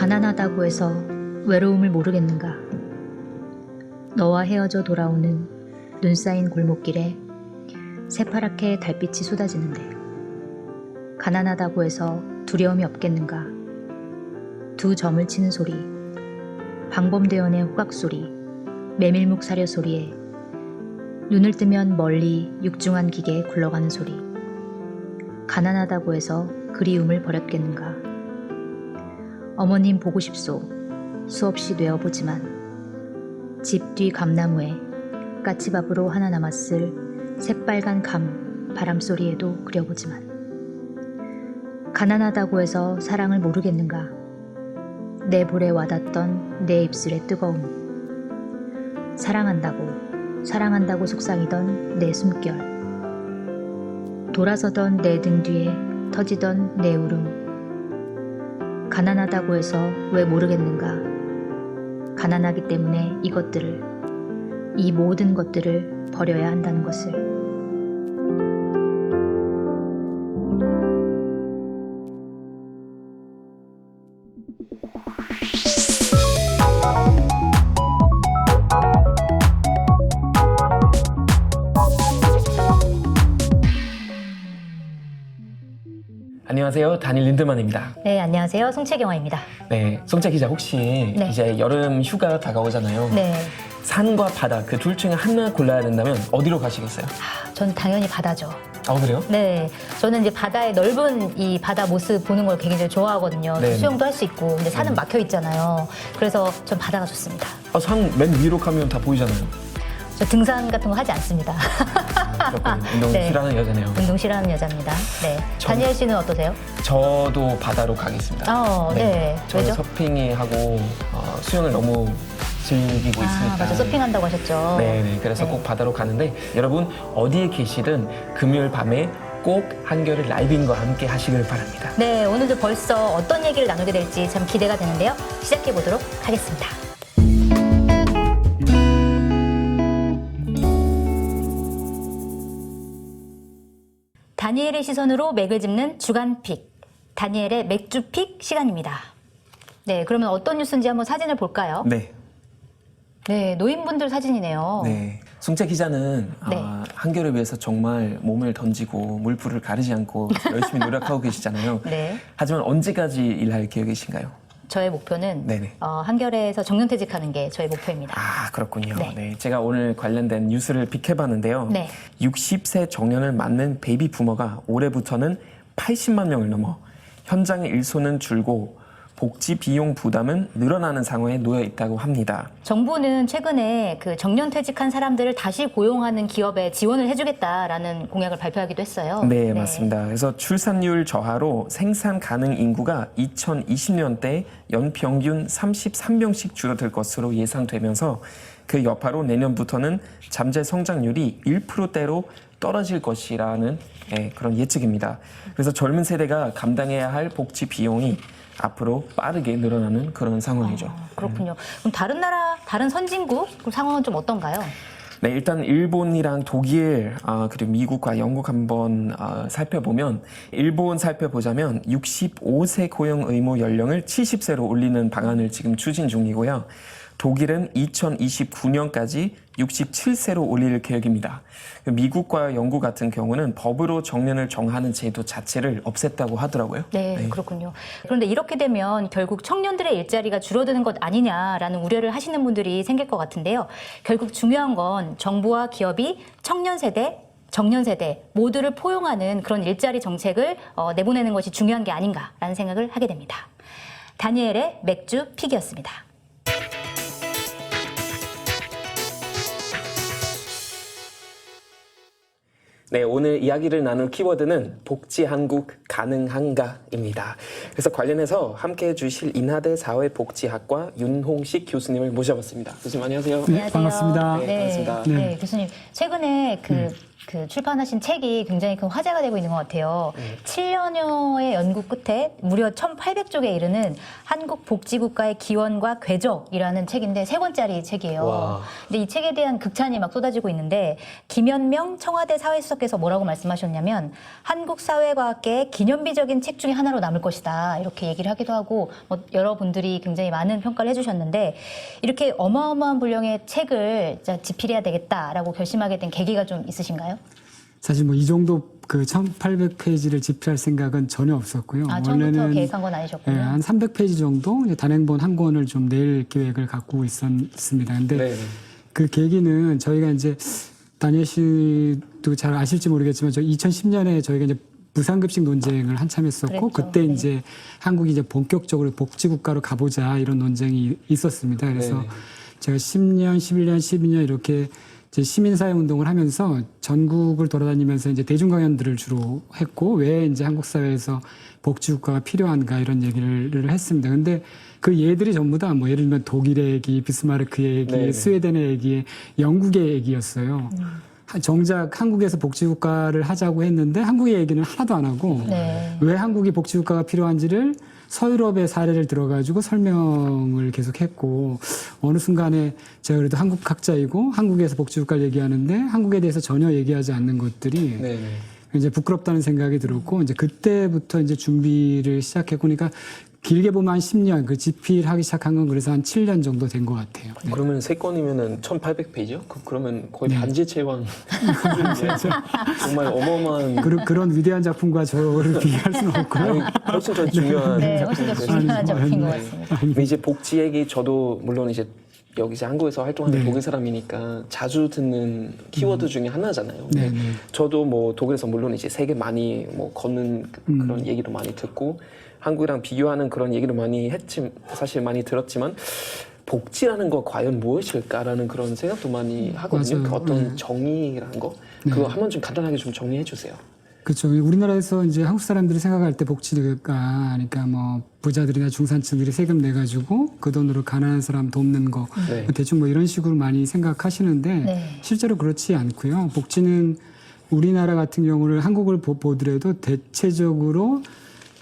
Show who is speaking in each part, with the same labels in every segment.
Speaker 1: 가난하다고 해서 외로움을 모르겠는가. 너와 헤어져 돌아오는 눈 쌓인 골목길에 새파랗게 달빛이 쏟아지는데 가난하다고 해서 두려움이 없겠는가. 두 점을 치는 소리, 방범대원의 호각 소리, 메밀묵 사려 소리에 눈을 뜨면 멀리 육중한 기계에 굴러가는 소리. 가난하다고 해서 그리움을 버렸겠는가. 어머님 보고 싶소. 수없이 뇌어보지만 집 뒤 감나무에 까치밥으로 하나 남았을 새빨간 감 바람소리에도 그려보지만 가난하다고 해서 사랑을 모르겠는가. 내 볼에 와닿던 내 입술의 뜨거움. 사랑한다고 속상이던 내 숨결. 돌아서던 내 등 뒤에 터지던 내 울음. 가난하다고 해서 왜 모르겠는가. 가난하기 때문에 이 모든 것들을 버려야 한다는 것을.
Speaker 2: 안녕하세요. 다닐 린드만입니다.
Speaker 1: 네, 안녕하세요. 송채경화입니다.
Speaker 2: 네, 송채 기자 혹시
Speaker 1: 네.
Speaker 2: 이제 여름 휴가 다가오잖아요.
Speaker 1: 네,
Speaker 2: 산과 바다 그 둘 중에 하나 골라야 된다면 어디로 가시겠어요?
Speaker 1: 전 당연히 바다죠.
Speaker 2: 그래요?
Speaker 1: 네, 저는 이제 바다의 넓은 이 바다 모습 보는 걸 굉장히 좋아하거든요.
Speaker 2: 네.
Speaker 1: 수영도 할 수 있고, 근데 산은 막혀 있잖아요. 그래서 전 바다가 좋습니다.
Speaker 2: 산 맨 위로 가면 다 보이잖아요.
Speaker 1: 저 등산 같은 거 하지 않습니다.
Speaker 2: 그렇군요. 운동
Speaker 1: 네.
Speaker 2: 싫어하는 여자네요.
Speaker 1: 운동 싫어하는 여자입니다. 네, 다니엘 씨는 어떠세요?
Speaker 2: 저도 바다로 가겠습니다.
Speaker 1: 네.
Speaker 2: 저는
Speaker 1: 왜죠?
Speaker 2: 서핑하고 수영을 너무 즐기고 있으니까.
Speaker 1: 맞아, 서핑한다고 하셨죠.
Speaker 2: 네. 그래서
Speaker 1: 네.
Speaker 2: 꼭 바다로 가는데 여러분 어디에 계시든 금요일 밤에 꼭 한겨레 라이브인과 함께 하시길 바랍니다.
Speaker 1: 네, 오늘도 벌써 어떤 얘기를 나누게 될지 참 기대가 되는데요. 시작해 보도록 하겠습니다. 다니엘의 시선으로 맥을 짚는 주간 픽, 다니엘의 맥주 픽 시간입니다. 네, 그러면 어떤 뉴스인지 한번 사진을 볼까요?
Speaker 2: 네.
Speaker 1: 네, 노인분들 사진이네요.
Speaker 2: 네. 송채 기자는
Speaker 1: 네.
Speaker 2: 한겨레 위해서 정말 몸을 던지고 물풀을 가리지 않고 열심히 노력하고 계시잖아요.
Speaker 1: 네.
Speaker 2: 하지만 언제까지 일할 계획이신가요?
Speaker 1: 저의 목표는
Speaker 2: 네네.
Speaker 1: 한겨레에서 정년퇴직하는 게 저의 목표입니다.
Speaker 2: 그렇군요.
Speaker 1: 네.
Speaker 2: 네. 제가 오늘 관련된 뉴스를 픽해봤는데요.
Speaker 1: 네.
Speaker 2: 60세 정년을 맞는 베이비 부머가 올해부터는 80만 명을 넘어 현장의 일손은 줄고 복지 비용 부담은 늘어나는 상황에 놓여 있다고 합니다.
Speaker 1: 정부는 최근에 그 정년퇴직한 사람들을 다시 고용하는 기업에 지원을 해주겠다라는 공약을 발표하기도 했어요.
Speaker 2: 네, 맞습니다. 그래서 출산율 저하로 생산 가능 인구가 2020년대 연평균 33명씩 줄어들 것으로 예상되면서 그 여파로 내년부터는 잠재 성장률이 1%대로 떨어질 것이라는 그런 예측입니다. 그래서 젊은 세대가 감당해야 할 복지 비용이 앞으로 빠르게 늘어나는 그런 상황이죠.
Speaker 1: 그렇군요. 그럼 다른 선진국 상황은 좀 어떤가요?
Speaker 2: 네, 일단 일본이랑 독일 그리고 미국과 영국 한번 살펴보면 일본 살펴보자면 65세 고용 의무 연령을 70세로 올리는 방안을 지금 추진 중이고요. 독일은 2029년까지 67세로 올릴 계획입니다. 미국과 영국 같은 경우는 법으로 정년을 정하는 제도 자체를 없앴다고 하더라고요.
Speaker 1: 네, 그렇군요. 그런데 이렇게 되면 결국 청년들의 일자리가 줄어드는 것 아니냐라는 우려를 하시는 분들이 생길 것 같은데요. 결국 중요한 건 정부와 기업이 청년 세대, 정년 세대 모두를 포용하는 그런 일자리 정책을 내보내는 것이 중요한 게 아닌가라는 생각을 하게 됩니다. 다니엘의 맥주 픽이었습니다.
Speaker 2: 네, 오늘 이야기를 나눌 키워드는 복지한국 가능한가입니다. 그래서 관련해서 함께 해주실 인하대 사회복지학과 윤홍식 교수님을 모셔봤습니다. 교수님 안녕하세요.
Speaker 3: 네, 반갑습니다.
Speaker 2: 네, 반갑습니다.
Speaker 1: 네, 교수님. 최근에 그 출판하신 책이 굉장히 큰 화제가 되고 있는 것 같아요. 7년여의 연구 끝에 무려 1,800쪽에 이르는 한국 복지국가의 기원과 궤적이라는 책인데 세 권짜리 책이에요.
Speaker 3: 와.
Speaker 1: 근데 이 책에 대한 극찬이 막 쏟아지고 있는데 김현명 청와대 사회수석께서 뭐라고 말씀하셨냐면 한국 사회과학계의 기념비적인 책 중에 하나로 남을 것이다 이렇게 얘기를 하기도 하고 뭐 여러분들이 굉장히 많은 평가를 해주셨는데 이렇게 어마어마한 분량의 책을 진짜 집필해야 되겠다라고 결심하게 된 계기가 좀 있으신가요?
Speaker 4: 사실 뭐 이 정도 그 1,800페이지를 집필할 생각은 전혀 없었고요.
Speaker 1: 아, 처음부터 계획한 건 아니셨군요.
Speaker 4: 한 300페이지 정도 이제 단행본 한 권을 좀 낼 계획을 갖고 있었습니다. 근데
Speaker 3: 네.
Speaker 4: 그 계기는 저희가 이제 다니엘 씨도 잘 아실지 모르겠지만 저 2010년에 저희가 이제 무상급식 논쟁을 한참 했었고
Speaker 1: 그랬죠.
Speaker 4: 그때
Speaker 1: 네.
Speaker 4: 이제 한국이 이제 본격적으로 복지국가로 가보자 이런 논쟁이 있었습니다. 그래서
Speaker 3: 네.
Speaker 4: 제가 10년, 11년, 12년 이렇게 이제 시민사회 운동을 하면서 전국을 돌아다니면서 이제 대중 강연들을 주로 했고 왜 이제 한국 사회에서 복지국가가 필요한가 이런 얘기를 했습니다. 근데 그 예들이 전부 다 뭐 예를 들면 독일의 얘기, 비스마르크의 얘기,
Speaker 3: 네네.
Speaker 4: 스웨덴의 얘기, 영국의 얘기였어요. 정작 한국에서 복지국가를 하자고 했는데 한국의 얘기는 하나도 안 하고
Speaker 1: 네.
Speaker 4: 왜 한국이 복지국가가 필요한지를 서유럽의 사례를 들어가지고 설명을 계속했고 어느 순간에 제가 그래도 한국 학자이고 한국에서 복지국가를 얘기하는데 한국에 대해서 전혀 얘기하지 않는 것들이
Speaker 3: 네.
Speaker 4: 이제 부끄럽다는 생각이 들었고 이제 그때부터 이제 준비를 시작했고 그러니까 길게 보면 한 10년 그 집필하기 시작한 건 그래서 한 7년 정도 된 것 같아요. 네.
Speaker 3: 그러면 세 건이면은 1,800페이지요? 그러면 거의
Speaker 4: 네.
Speaker 3: 반지 채왕 수준인데 정말 어마어마한
Speaker 4: 그런 위대한 작품과 저를 비교할 수는 없고요.
Speaker 3: 아니, 훨씬 더 중요한
Speaker 1: 네, 훨씬 더
Speaker 3: 작품인데.
Speaker 1: 중요한 작품인 것
Speaker 3: 네.
Speaker 1: 같습니다.
Speaker 3: 근데 이제 복지 얘기 저도 물론 이제 여기 이제 한국에서 활동하는
Speaker 4: 네.
Speaker 3: 독일 사람이니까 자주 듣는 키워드 중에 하나잖아요.
Speaker 4: 네,
Speaker 3: 근데
Speaker 4: 네.
Speaker 3: 저도 뭐 독일에서 물론 이제 세계 많이 뭐 걷는 그런 얘기도 많이 듣고 한국이랑 비교하는 그런 얘기도 많이 했지 사실 많이 들었지만 복지라는 거 과연 무엇일까라는 그런 생각도 많이 하거든요.
Speaker 4: 맞아요.
Speaker 3: 그 어떤
Speaker 4: 네.
Speaker 3: 정의라는 거
Speaker 4: 네.
Speaker 3: 그거 한번 좀 간단하게 좀 정리해 주세요.
Speaker 4: 그렇죠. 우리나라에서 이제 한국 사람들이 생각할 때 복지가 그러니까 뭐 부자들이나 중산층들이 세금 내 가지고 그 돈으로 가난한 사람 돕는 거
Speaker 3: 네.
Speaker 4: 대충 뭐 이런 식으로 많이 생각하시는데
Speaker 1: 네.
Speaker 4: 실제로 그렇지 않고요. 복지는 우리나라 같은 경우를 한국을 보더라도 대체적으로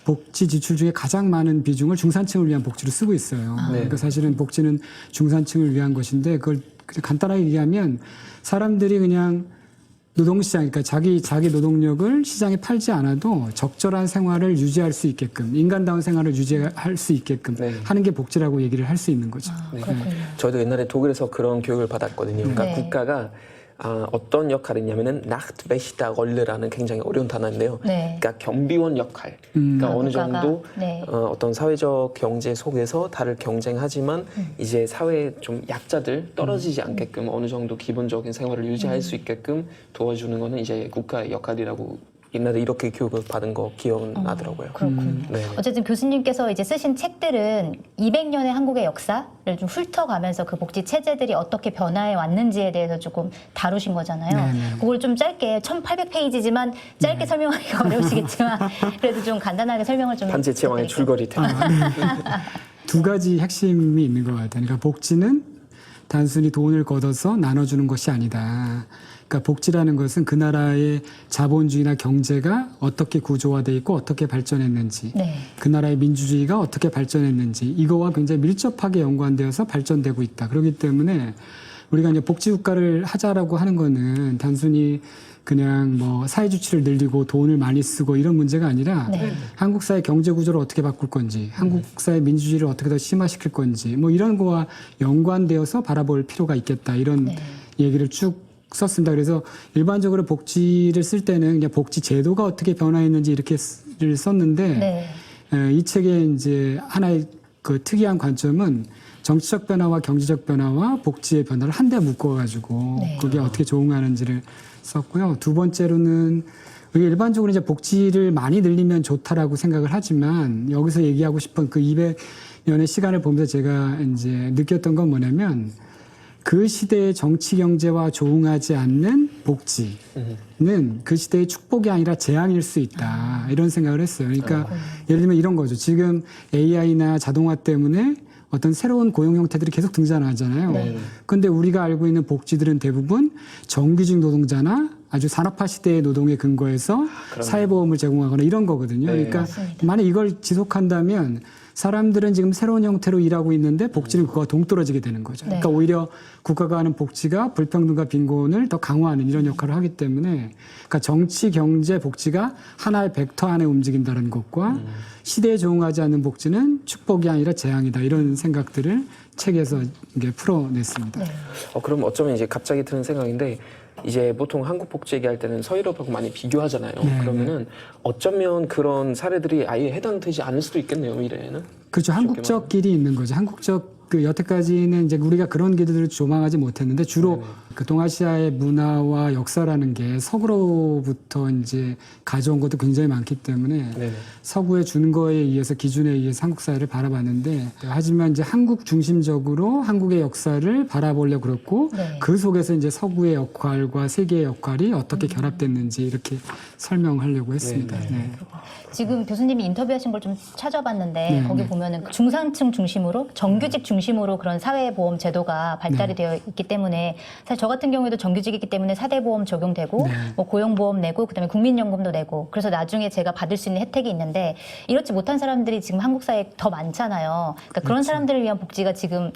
Speaker 4: 복지 지출 중에 가장 많은 비중을 중산층을 위한 복지로 쓰고 있어요.
Speaker 3: 네.
Speaker 4: 그러니까 사실은 복지는 중산층을 위한 것인데 그걸 그냥 간단하게 얘기하면 사람들이 그냥 노동시장, 그러니까 자기 노동력을 시장에 팔지 않아도 적절한 생활을 유지할 수 있게끔 인간다운 생활을 유지할 수 있게끔
Speaker 3: 네.
Speaker 4: 하는 게 복지라고 얘기를 할 수 있는 거죠.
Speaker 1: 아, 그렇군요.
Speaker 3: 저도 옛날에 독일에서 그런 교육을 받았거든요. 그러니까
Speaker 1: 네.
Speaker 3: 국가가 어떤 역할을 했냐면은 나chtwächterrolle라는 굉장히 어려운 단어인데요.
Speaker 1: 네.
Speaker 3: 그러니까 경비원 역할. 그러니까 어느
Speaker 1: 국가가,
Speaker 3: 정도
Speaker 1: 네.
Speaker 3: 어떤 사회적 경제 속에서 다들 경쟁하지만 이제 사회 좀 약자들 떨어지지 않게끔 어느 정도 기본적인 생활을 유지할 수 있게끔 도와주는 거는 이제 국가의 역할이라고 옛날에 이렇게 교육을 받은 거 기억나더라고요.
Speaker 1: 그렇군요.
Speaker 3: 네.
Speaker 1: 어쨌든 교수님께서 이제 쓰신 책들은 200년의 한국의 역사를 좀 훑어가면서 그 복지 체제들이 어떻게 변화해 왔는지에 대해서 조금 다루신 거잖아요.
Speaker 4: 네네.
Speaker 1: 그걸 좀 짧게 1,800페이지지만 짧게 설명하기가 어려우시겠지만 그래도 좀 간단하게 설명을 좀
Speaker 3: 반지 제왕의
Speaker 1: 부탁드릴게요.
Speaker 3: 줄거리 테마.
Speaker 4: 두 가지 핵심이 있는 것 같아요. 그러니까 복지는 단순히 돈을 걷어서 나눠주는 것이 아니다. 그러니까 복지라는 것은 그 나라의 자본주의나 경제가 어떻게 구조화되어 있고 어떻게 발전했는지,
Speaker 1: 네.
Speaker 4: 그 나라의 민주주의가 어떻게 발전했는지 이거와 굉장히 밀접하게 연관되어서 발전되고 있다. 그렇기 때문에 우리가 이제 복지국가를 하자라고 하는 거는 단순히 그냥 뭐 사회주치를 늘리고 돈을 많이 쓰고 이런 문제가 아니라
Speaker 1: 네.
Speaker 4: 한국 사회 경제 구조를 어떻게 바꿀 건지, 한국 사회 민주주의를 어떻게 더 심화시킬 건지, 뭐 이런 거와 연관되어서 바라볼 필요가 있겠다. 이런
Speaker 1: 네.
Speaker 4: 얘기를 쭉 썼습니다. 그래서 일반적으로 복지를 쓸 때는 그냥 복지 제도가 어떻게 변화했는지 이렇게를 썼는데
Speaker 1: 네.
Speaker 4: 이 책의 이제 하나의 그 특이한 관점은 정치적 변화와 경제적 변화와 복지의 변화를 한데 묶어가지고
Speaker 1: 네.
Speaker 4: 그게 어떻게 조응하는지를 썼고요. 두 번째로는 우리가 일반적으로 이제 복지를 많이 늘리면 좋다라고 생각을 하지만 여기서 얘기하고 싶은 그 200년의 시간을 보면서 제가 이제 느꼈던 건 뭐냐면 그 시대의 정치 경제와 조응하지 않는 복지는 그 시대의 축복이 아니라 재앙일 수 있다. 이런 생각을 했어요. 그러니까 예를 들면 이런 거죠. 지금 AI나 자동화 때문에 어떤 새로운 고용 형태들이 계속 등장하잖아요.
Speaker 1: 네.
Speaker 4: 근데 우리가 알고 있는 복지들은 대부분 정규직 노동자나 아주 산업화 시대의 노동에 근거해서 사회보험을 제공하거나 이런 거거든요.
Speaker 3: 네.
Speaker 4: 그러니까
Speaker 1: 맞습니다.
Speaker 4: 만약 이걸 지속한다면 사람들은 지금 새로운 형태로 일하고 있는데 복지는 그거와 동떨어지게 되는 거죠.
Speaker 1: 네.
Speaker 4: 그러니까 오히려 국가가 하는 복지가 불평등과 빈곤을 더 강화하는 이런 역할을 하기 때문에 그러니까 정치, 경제, 복지가 하나의 벡터 안에 움직인다는 것과 시대에 적응하지 않는 복지는 축복이 아니라 재앙이다 이런 생각들을 책에서 이게 풀어냈습니다.
Speaker 1: 네.
Speaker 3: 그럼 어쩌면 이제 갑자기 드는 생각인데 이제 보통 한국 복지 얘기할 때는 서유럽하고 많이 비교하잖아요.
Speaker 4: 네,
Speaker 3: 그러면은 어쩌면 그런 사례들이 아예 해당되지 않을 수도 있겠네요, 미래에는.
Speaker 4: 그렇죠. 한국적 길이 있는 거죠. 한국적 여태까지는 이제 우리가 그런 길들을 조망하지 못했는데 주로 그 동아시아의 문화와 역사라는 게 서구로부터 이제 가져온 것도 굉장히 많기 때문에
Speaker 3: 네네.
Speaker 4: 서구의 준 거에 의해서 기준에 의해서 한국 사회를 바라봤는데 하지만 이제 한국 중심적으로 한국의 역사를 바라보려고 그랬고
Speaker 1: 네.
Speaker 4: 그 속에서 이제 서구의 역할과 세계의 역할이 어떻게 결합됐는지 이렇게 설명하려고 했습니다. 네.
Speaker 1: 지금 교수님이 인터뷰하신 걸 좀 찾아봤는데
Speaker 4: 네,
Speaker 1: 거기
Speaker 4: 네.
Speaker 1: 보면은 중산층 중심으로 정규직 중심으로 그런 사회보험 제도가 발달이 되어 있기 때문에 사실 저 같은 경우에도 정규직이기 때문에 4대 보험 적용되고
Speaker 4: 네.
Speaker 1: 뭐 고용보험 내고 그다음에 국민연금도 내고 그래서 나중에 제가 받을 수 있는 혜택이 있는데 이렇지 못한 사람들이 지금 한국 사회에 더 많잖아요. 그러니까 그런 사람들을 위한 복지가 지금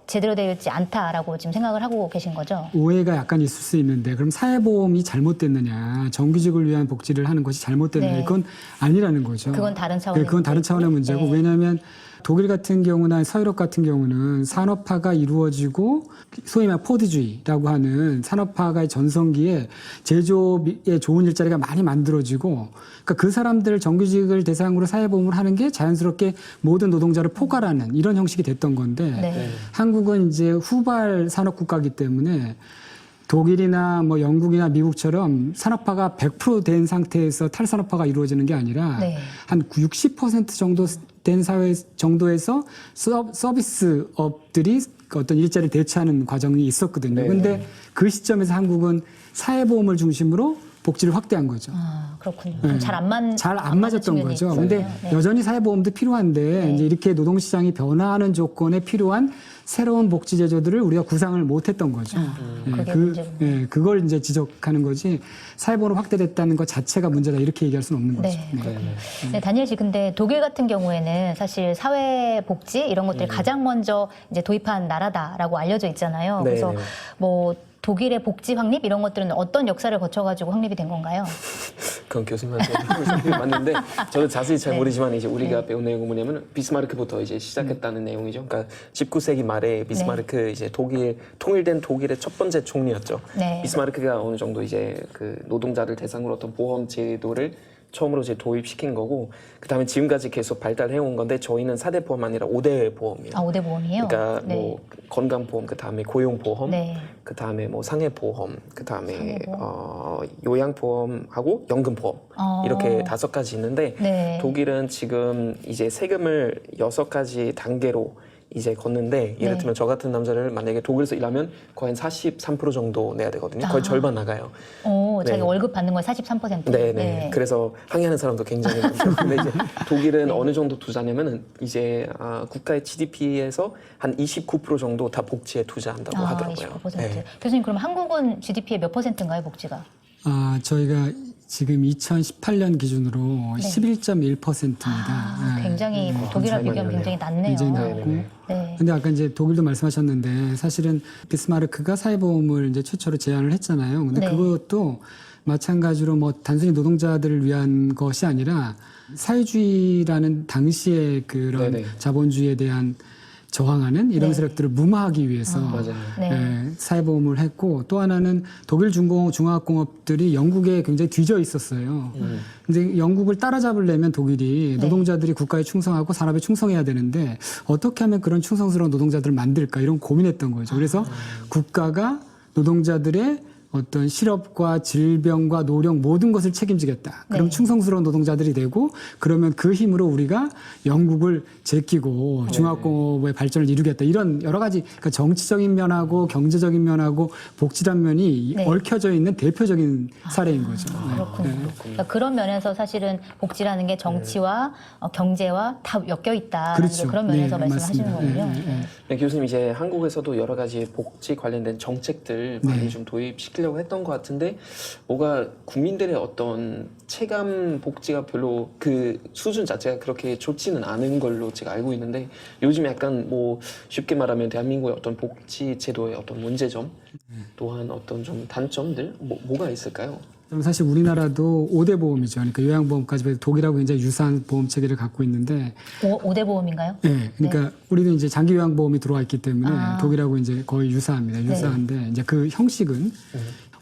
Speaker 1: 제대로 되어 있지 않다라고 지금 생각을 하고 계신 거죠.
Speaker 4: 오해가 약간 있을 수 있는데 그럼 사회보험이 잘못됐느냐 정규직을 위한 복지를 하는 것이 잘못됐느냐
Speaker 1: 네.
Speaker 4: 그건 아니라는 거죠.
Speaker 1: 그건 다른 차원의
Speaker 4: 그건 다른 차원의 문제고
Speaker 1: 네.
Speaker 4: 왜냐하면 독일 같은 경우나 서유럽 같은 경우는 산업화가 이루어지고 소위 말해 포드주의라고 하는 산업화가 전성기에 제조업에 좋은 일자리가 많이 만들어지고 그러니까 그 사람들 정규직을 대상으로 사회보험을 하는 게 자연스럽게 모든 노동자를 포괄하는 이런 형식이 됐던 건데
Speaker 1: 네.
Speaker 4: 한국은 이제 후발 산업 국가이기 때문에 독일이나 뭐 영국이나 미국처럼 산업화가 100% 된 상태에서 탈산업화가 이루어지는 게 아니라
Speaker 1: 네.
Speaker 4: 한 60% 정도 된 사회 정도에서 서비스업들이 어떤 일자리를 대체하는 과정이 있었거든요.
Speaker 3: 네.
Speaker 4: 근데 그 시점에서 한국은 사회보험을 중심으로 복지를 확대한 거죠.
Speaker 1: 아, 그렇군요.
Speaker 4: 네.
Speaker 1: 잘 안
Speaker 4: 맞았던
Speaker 1: 측면이
Speaker 4: 거죠.
Speaker 1: 있었네요.
Speaker 4: 근데
Speaker 1: 네.
Speaker 4: 여전히 사회보험도 필요한데
Speaker 1: 네.
Speaker 4: 이제 이렇게 노동시장이 변화하는 조건에 필요한 새로운 복지 제도들을 우리가 구상을 못했던 거죠.
Speaker 1: 그게 문제군요.
Speaker 4: 그걸 이제 지적하는 거지 사회보험으로 확대됐다는 것 자체가 문제다 이렇게 얘기할 수는 없는 거죠.
Speaker 1: 네. 네, 다니엘 씨, 근데 독일 같은 경우에는 사실 사회복지 이런 것들 가장 먼저 이제 도입한 나라다라고 알려져 있잖아요.
Speaker 3: 네,
Speaker 1: 그래서
Speaker 3: 네.
Speaker 1: 뭐 독일의 복지 확립 이런 것들은 어떤 역사를 거쳐가지고 확립이 된 건가요?
Speaker 3: 그건 교수님한테 맞는데 저도 자세히 잘
Speaker 1: 네.
Speaker 3: 모르지만 이제 우리가 배운 내용은 뭐냐면 비스마르크부터 이제 시작했다는 내용이죠. 그러니까 19세기 말에 비스마르크 이제 독일 통일된 독일의 첫 번째 총리였죠.
Speaker 1: 네.
Speaker 3: 비스마르크가 어느 정도 이제 그 노동자를 대상으로 어떤 보험 제도를 처음으로 이제 도입시킨 거고 그다음에 지금까지 계속 발달해온 건데 저희는 4대 보험 아니라 5대 보험이에요.
Speaker 1: 아, 5대 보험이요?
Speaker 3: 그러니까
Speaker 1: 네.
Speaker 3: 뭐 건강보험, 그다음에 고용보험,
Speaker 1: 네.
Speaker 3: 그다음에 뭐 상해보험, 그다음에
Speaker 1: 상해보험.
Speaker 3: 요양보험하고 연금보험 이렇게 5가지 있는데
Speaker 1: 네.
Speaker 3: 독일은 지금 이제 세금을 6가지 단계로 이제 걷는데 예를
Speaker 1: 네.
Speaker 3: 들면 저 같은 남자를 만약에 독일에서 일하면 거의 한 43% 정도 내야 되거든요. 거의 절반 나가요.
Speaker 1: 자기
Speaker 3: 네.
Speaker 1: 월급 받는 거에 43%.
Speaker 3: 네네. 그래서 항의하는 사람도 굉장히 많죠. 근데 이제 독일은 어느 정도 투자냐면은 이제 국가의 GDP에서 한 29% 정도 다 복지에 투자한다고 하더라고요.
Speaker 1: 29%.
Speaker 3: 네.
Speaker 1: 교수님, 그럼 한국은 GDP의 몇 %인가요, 복지가?
Speaker 4: 저희가 지금 2018년 기준으로 11.1%입니다.
Speaker 1: 굉장히 독일과 비교하면 굉장히 낮네요.
Speaker 4: 굉장히 낮고.
Speaker 1: 네.
Speaker 4: 근데 아까 이제 독일도 말씀하셨는데 사실은 비스마르크가 사회보험을 이제 최초로 제안을 했잖아요. 근데
Speaker 1: 네.
Speaker 4: 그것도 마찬가지로 뭐 단순히 노동자들을 위한 것이 아니라 사회주의라는 당시의 그런
Speaker 3: 네네.
Speaker 4: 자본주의에 대한 저항하는 이런
Speaker 1: 네.
Speaker 4: 세력들을 무마하기 위해서
Speaker 3: 맞아요.
Speaker 1: 네.
Speaker 4: 사회보험을 했고 또 하나는 독일 중화학공업들이 영국에 굉장히 뒤져 있었어요. 근데 영국을 따라잡으려면 독일이 노동자들이 국가에 충성하고 산업에 충성해야 되는데 어떻게 하면 그런 충성스러운 노동자들을 만들까 이런 고민했던 거죠. 그래서 국가가 노동자들의 어떤 실업과 질병과 노령 모든 것을 책임지겠다. 그럼
Speaker 1: 네.
Speaker 4: 충성스러운 노동자들이 되고 그러면 그 힘으로 우리가 영국을 제끼고 중화공업의 발전을 이루겠다. 이런 여러 가지 그러니까 정치적인 면하고 경제적인 면하고 복지란 면이
Speaker 1: 네.
Speaker 4: 얽혀져 있는 대표적인 사례인 거죠. 네.
Speaker 1: 그렇군요. 그러니까 그런 면에서 사실은 복지라는 게 정치와 경제와 다 엮여 있다라는
Speaker 4: 그렇죠.
Speaker 1: 게 그런 면에서
Speaker 4: 네,
Speaker 1: 말씀하시는
Speaker 4: 맞습니다.
Speaker 1: 거군요.
Speaker 3: 네, 교수님 이제 한국에서도 여러 가지 복지 관련된 정책들 많이 좀 도입시킬 하시려고 했던 것 같은데 뭐가 국민들의 어떤 체감 복지가 별로 그 수준 자체가 그렇게 좋지는 않은 걸로 제가 알고 있는데 요즘 약간 뭐 쉽게 말하면 대한민국의 어떤 복지 제도의 어떤 문제점 또한 어떤 좀 단점들 뭐가 있을까요?
Speaker 4: 그럼 사실 우리나라도 5대 보험이죠. 그러니까 요양보험까지 해서 독일하고 굉장히 유사한 보험 체계를 갖고 있는데
Speaker 1: 5대 보험인가요?
Speaker 4: 네, 그러니까 우리도 이제 장기 요양보험이 들어와 있기 때문에 독일하고 이제 거의 유사합니다. 유사한데 이제 그 형식은